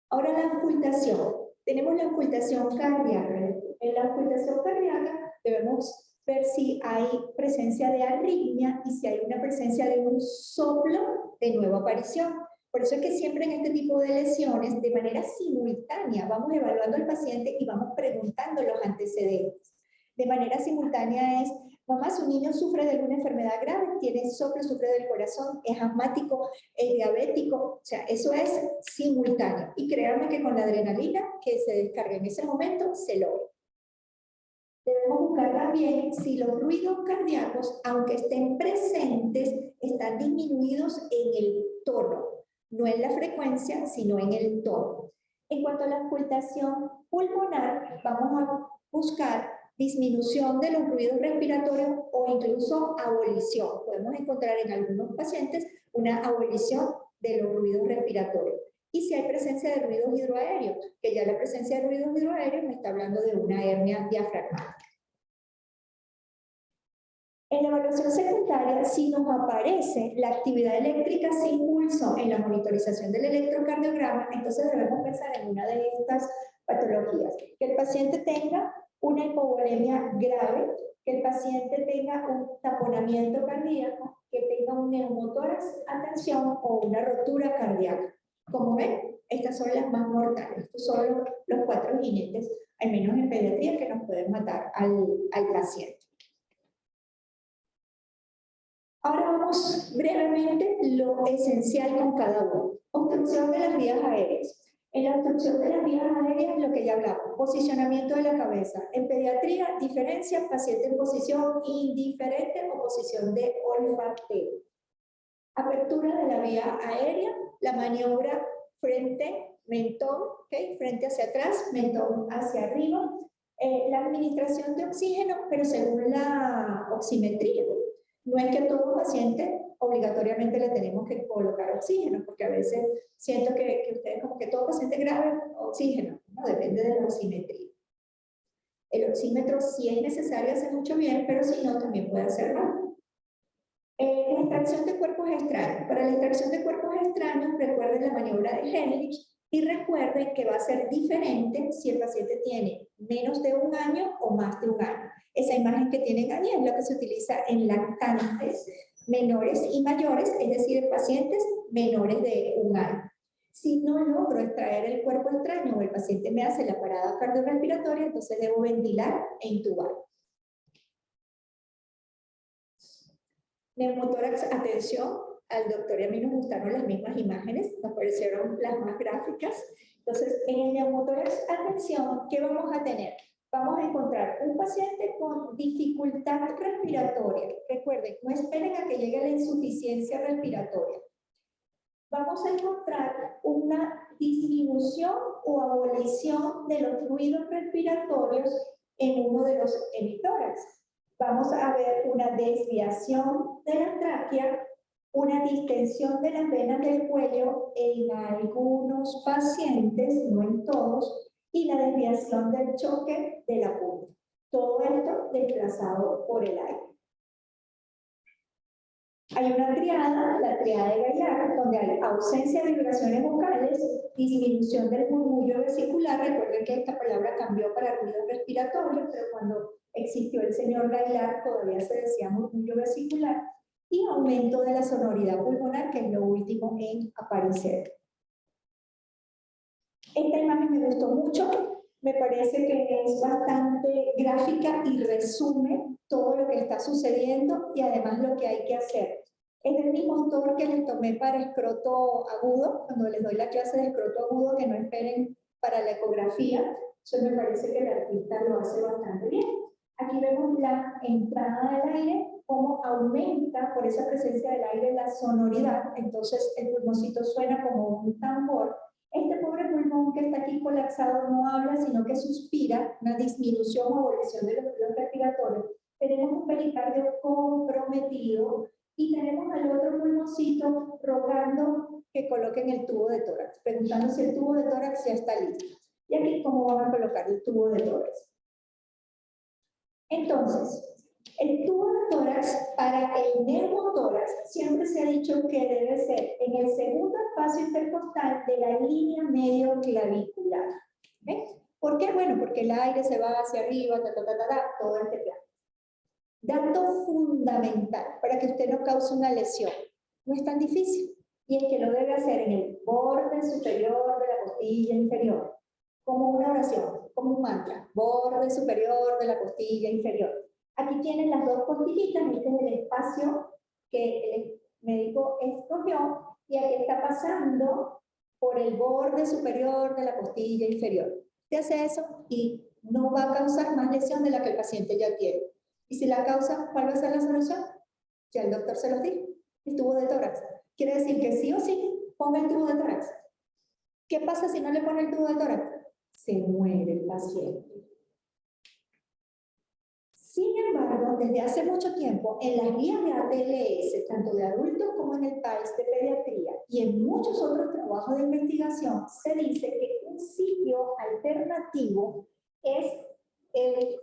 Ahora la auscultación. Tenemos la auscultación cardíaca. En la auscultación cardíaca debemos ver si hay presencia de arritmia y si hay una presencia de un soplo de nueva aparición. Por eso es que siempre en este tipo de lesiones, de manera simultánea, vamos evaluando al paciente y vamos preguntando los antecedentes. De manera simultánea es, mamá, su niño sufre de alguna enfermedad grave, tiene soplo, sufre del corazón, es asmático, es diabético, o sea, eso es simultáneo. Y créanme que con la adrenalina que se descarga en ese momento, se logra. Debemos buscar también si los ruidos cardíacos, aunque estén presentes, están disminuidos en el tono. No en la frecuencia, sino en el tono. En cuanto a la auscultación pulmonar, vamos a buscar disminución de los ruidos respiratorios o incluso abolición. Podemos encontrar en algunos pacientes una abolición de los ruidos respiratorios. Y si hay presencia de ruidos hidroaéreos, que ya la presencia de ruidos hidroaéreos me está hablando de una hernia diafragmática. En la evaluación secundaria, si nos aparece la actividad eléctrica sin pulso en la monitorización del electrocardiograma, entonces debemos pensar en una de estas patologías. Que el paciente tenga una hipovolemia grave, que el paciente tenga un taponamiento cardíaco, que tenga un neumotórax a tensión o una rotura cardíaca. Como ven, estas son las más mortales. Estos son los 4 jinetes, al menos en pediatría, que nos pueden matar al paciente. Ahora vamos brevemente lo esencial con cada uno. Obstrucción de las vías aéreas. En la obstrucción de las vías aéreas, lo que ya hablamos, posicionamiento de la cabeza. En pediatría, diferencia, paciente en posición indiferente o posición de olfateo. Apertura de la vía aérea, la maniobra frente, mentón, ¿okay? Frente hacia atrás, mentón hacia arriba. La administración de oxígeno, pero según la oximetría. No es que a todo paciente obligatoriamente le tenemos que colocar oxígeno, porque a veces siento que ustedes como que todo paciente grave, oxígeno, ¿no? Depende de la oximetría. El oxímetro sí es necesario hacer mucho bien, pero si no, también puede hacer mal. La extracción de cuerpos extraños. Para la extracción de cuerpos extraños, recuerden la maniobra de Helmich y recuerden que va a ser diferente si el paciente tiene menos de 1 año o más de 1 año. Esa imagen que tienen ahí es la que se utiliza en lactantes menores y mayores, es decir, en pacientes menores de 1 año. Si no logro extraer el cuerpo extraño o el paciente me hace la parada cardiorrespiratoria, entonces debo ventilar e intubar. Neumotórax, atención, al doctor y a mí nos gustaron las mismas imágenes, nos parecieron las más gráficas. Entonces, en el neumotórax, atención, ¿qué vamos a tener? Vamos a encontrar un paciente con dificultad respiratoria. Recuerden, no esperen a que llegue la insuficiencia respiratoria. Vamos a encontrar una disminución o abolición de los fluidos respiratorios en uno de los hemitórax. Vamos a ver una desviación de la tráquea, una distensión de las venas del cuello en algunos pacientes, no en todos, y la desviación del choque de la punta. Todo esto desplazado por el aire. Hay una triada, la triada de Gaillard, donde hay ausencia de vibraciones vocales, disminución del murmullo vesicular. Recuerden que esta palabra cambió para ruido respiratorio, pero cuando existió el señor Gaillard todavía se decía murmullo vesicular, y aumento de la sonoridad pulmonar, que es lo último en aparecer. Esta imagen me gustó mucho, me parece que es bastante gráfica y resume todo lo que está sucediendo y además lo que hay que hacer. Es el mismo autor que les tomé para escroto agudo, cuando les doy la clase de escroto agudo, que no esperen para la ecografía. Eso me parece que el artista lo hace bastante bien. Aquí vemos la entrada del aire, cómo aumenta por esa presencia del aire la sonoridad, entonces el pulmoncito suena como un tambor. Este pobre pulmón que está aquí colapsado no habla, sino que suspira, una disminución o abolición de los fluidos respiratorios. Tenemos un pericardio comprometido y tenemos al otro pulmoncito rogando que coloquen el tubo de tórax, preguntando si el tubo de tórax ya está listo. Y aquí cómo van a colocar el tubo de tórax. Entonces, el tubo de tórax para el neumotórax siempre se ha dicho que debe ser en el segundo espacio intercostal de la línea medio clavicular. ¿Ven? ¿Por qué? Bueno, porque el aire se va hacia arriba, todo este plano. Dato fundamental para que usted no cause una lesión. No es tan difícil. Y es que lo debe hacer en el borde superior de la costilla inferior. Como una oración, como un mantra. Borde superior de la costilla inferior. Aquí tienen las dos costillitas, este es el espacio que el médico escogió y aquí está pasando por el borde superior de la costilla inferior. Usted hace eso y no va a causar más lesión de la que el paciente ya tiene. Y si la causa, ¿cuál va a ser la solución? Ya el doctor se los dijo, el tubo de tórax. Quiere decir que sí o sí, ponga el tubo de tórax. ¿Qué pasa si no le pone el tubo de tórax? Se muere el paciente. Sin embargo, desde hace mucho tiempo, en las guías de ATLS, tanto de adultos como en el PAES de pediatría y en muchos otros trabajos de investigación, se dice que un sitio alternativo es el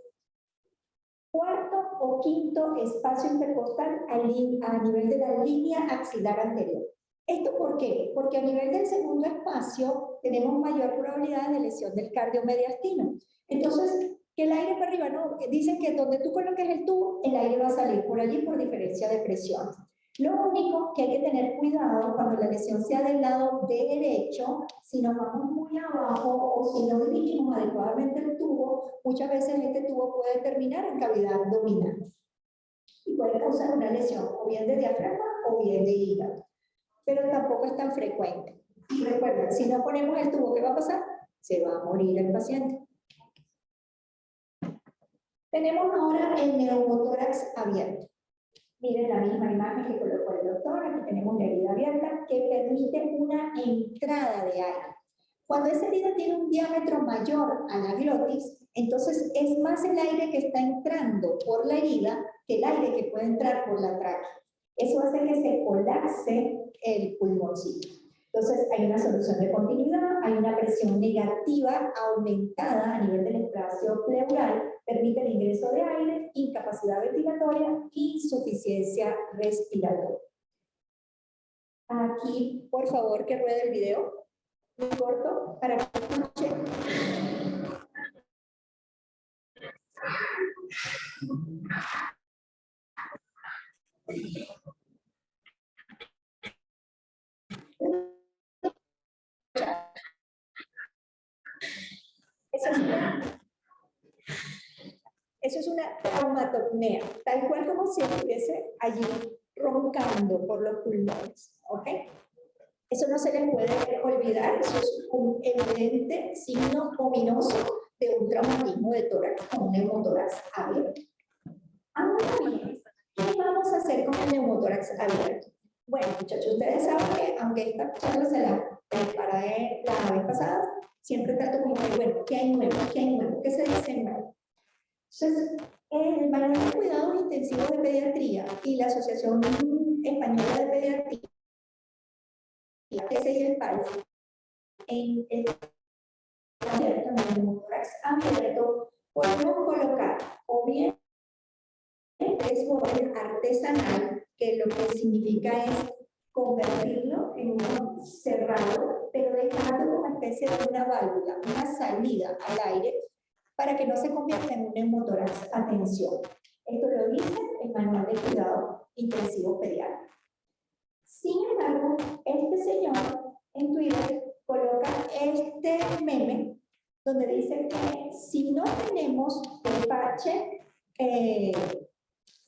cuarto o quinto espacio intercostal a nivel de la línea axilar anterior. ¿Esto por qué? Porque a nivel del segundo espacio tenemos mayor probabilidad de lesión del cardiomediastino. Entonces, que el aire para arriba, no, dicen que donde tú coloques el tubo, el aire va a salir por allí por diferencia de presión. Lo único que hay que tener cuidado cuando la lesión sea del lado derecho, si nos vamos muy abajo o si no dirigimos adecuadamente el tubo, muchas veces este tubo puede terminar en cavidad abdominal y puede causar una lesión o bien de diafragma o bien de hígado, pero tampoco es tan frecuente. Y recuerden, si no ponemos el tubo, ¿qué va a pasar? Se va a morir el paciente. Tenemos ahora el neumotórax abierto. Miren la misma imagen que colocó el doctor, aquí tenemos la herida abierta que permite una entrada de aire. Cuando esa herida tiene un diámetro mayor a la glotis, Entonces, es más el aire que está entrando por la herida que el aire que puede entrar por la tráquea. Eso hace que se colapse el pulmoncito. Entonces, hay una solución de continuidad, hay una presión negativa aumentada a nivel del espacio pleural, permite el ingreso de aire, incapacidad ventilatoria, insuficiencia respiratoria. Aquí, por favor, que ruede el video, muy corto, para que escuchen. Eso es una traumatopnea, tal cual como si estuviese allí roncando por los pulmones, ¿ok? Eso no se les puede olvidar, eso es un evidente signo ominoso de un traumatismo de tórax con un neumotórax abierto. Ahora bien, ¿qué vamos a hacer con el neumotórax abierto? Bueno, muchachos, ustedes saben que, aunque esta charla se la preparé la vez pasada, siempre trato como que, bueno, ¿qué hay nuevo? ¿Qué hay nuevo? ¿Qué se dice nuevo? Entonces, el Manual de Cuidados Intensivos de Pediatría y la Asociación Española de Pediatría, ese es el PALS, en el neumotórax abierto, podemos colocar o bien es artesanal, que lo que significa es convertirlo en uno cerrado, pero dejando una especie de una válvula, una salida al aire, para que no se convierta en un neumotórax a tensión. Esto lo dice el Manual de Cuidado Intensivo Pediátrico. Sin embargo, este señor en Twitter coloca este meme donde dice que si no tenemos el parche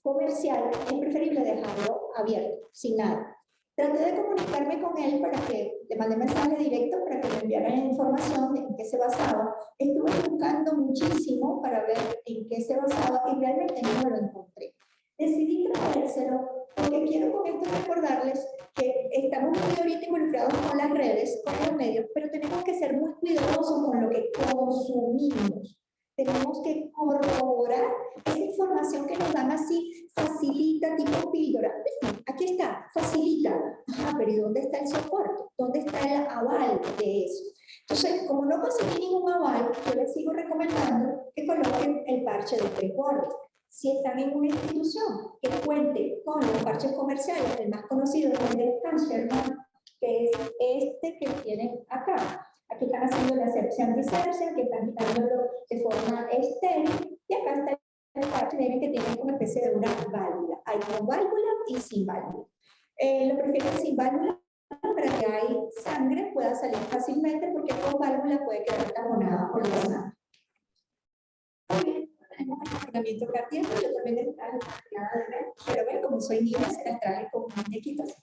comercial, es preferible dejarlo abierto, sin nada. Traté de comunicarme con él para que le mandé mensaje directo para que me enviara información de en qué se basaba. Estuve buscando muchísimo para ver en qué se basaba y realmente no lo encontré. Decidí traérselo porque quiero con esto recordarles que estamos muy ahorita involucrados con las redes, con los medios, pero tenemos que ser muy cuidadosos con lo que consumimos. Tenemos que corroborar esa información que nos dan así, facilita, tipo píldora. Aquí está, facilita. Ah, pero ¿y dónde está el soporte? ¿Dónde está el aval de eso? Entonces, como no conseguí ningún aval, yo les sigo recomendando que coloquen el parche de 3 bordes. Si están en una institución que cuente con los parches comerciales, el más conocido es el de Sherman, que es este que tienen acá. Aquí están haciendo la sepsia antisepsia, que están quitándolo de forma estéril, y acá está el parche que tiene una especie de una válvula. Hay con válvula y sin válvula. Lo prefiero sin válvula para que hay sangre pueda salir fácilmente, porque con válvula puede quedar taponada por la sangre. Tenemos el taponamiento cardíaco, yo también les traje la triada de red, pero ven, como soy niña, se las traje con muñequitos.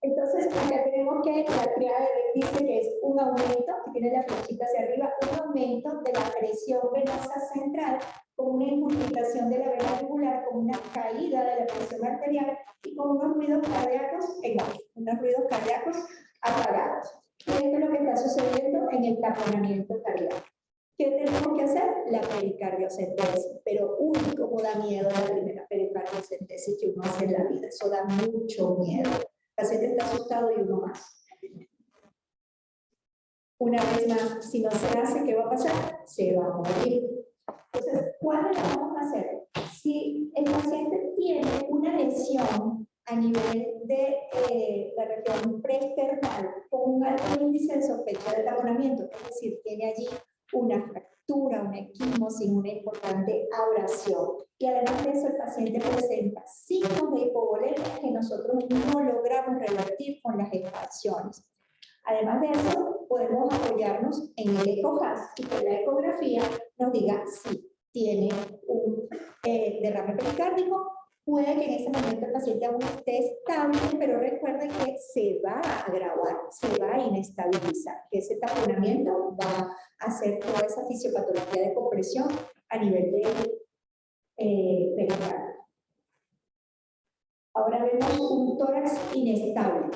Entonces, acá tenemos que la triada de red dice que es un aumento, que tiene la flechita hacia arriba, un aumento de la presión venosa central, con una incurvitación de la vena regular, con una caída de la presión arterial y con unos ruidos cardíacos apagados. Y esto es lo que está sucediendo en el taponamiento cardíaco. ¿Qué tenemos que hacer? La pericardiocentesis, pero único como da miedo la primera pericardiocentesis que uno hace en la vida, eso da mucho miedo. El paciente está asustado y uno más. Una vez más, si no se hace, ¿qué va a pasar? Se va a morir. Entonces, ¿cuándo lo vamos a hacer? Si el paciente tiene una lesión a nivel de la región preesternal con un alto índice de sospecha de taponamiento, es decir, tiene allí una fractura, una equimosis, una importante abrasión. Y además de eso, el paciente presenta signos de hipovolemia que nosotros no logramos revertir con las expansiones. Además de eso, podemos apoyarnos en el ECOGAS y que la ecografía nos diga si tiene un derrame pericárdico. Puede que en ese momento el paciente aún esté estable, pero recuerden que se va a agravar, se va a inestabilizar, que ese taponamiento va a hacer toda esa fisiopatología de compresión a nivel de pericardio. Ahora vemos un tórax inestable.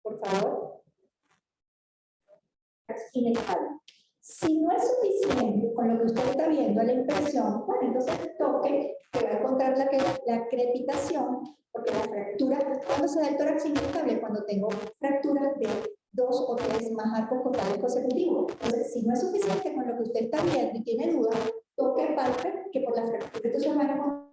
Por favor. Inestable. Si no es suficiente con lo que usted está viendo a la impresión, bueno, entonces toque, que va a encontrar la crepitación, porque la fractura, cuando se da el tórax inestable, cuando tengo fracturas de 2 o 3 más arcos costales consecutivos. Entonces, si no es suficiente con lo que usted está viendo y tiene dudas, toque palpe, que por la fractura que se va a encontrar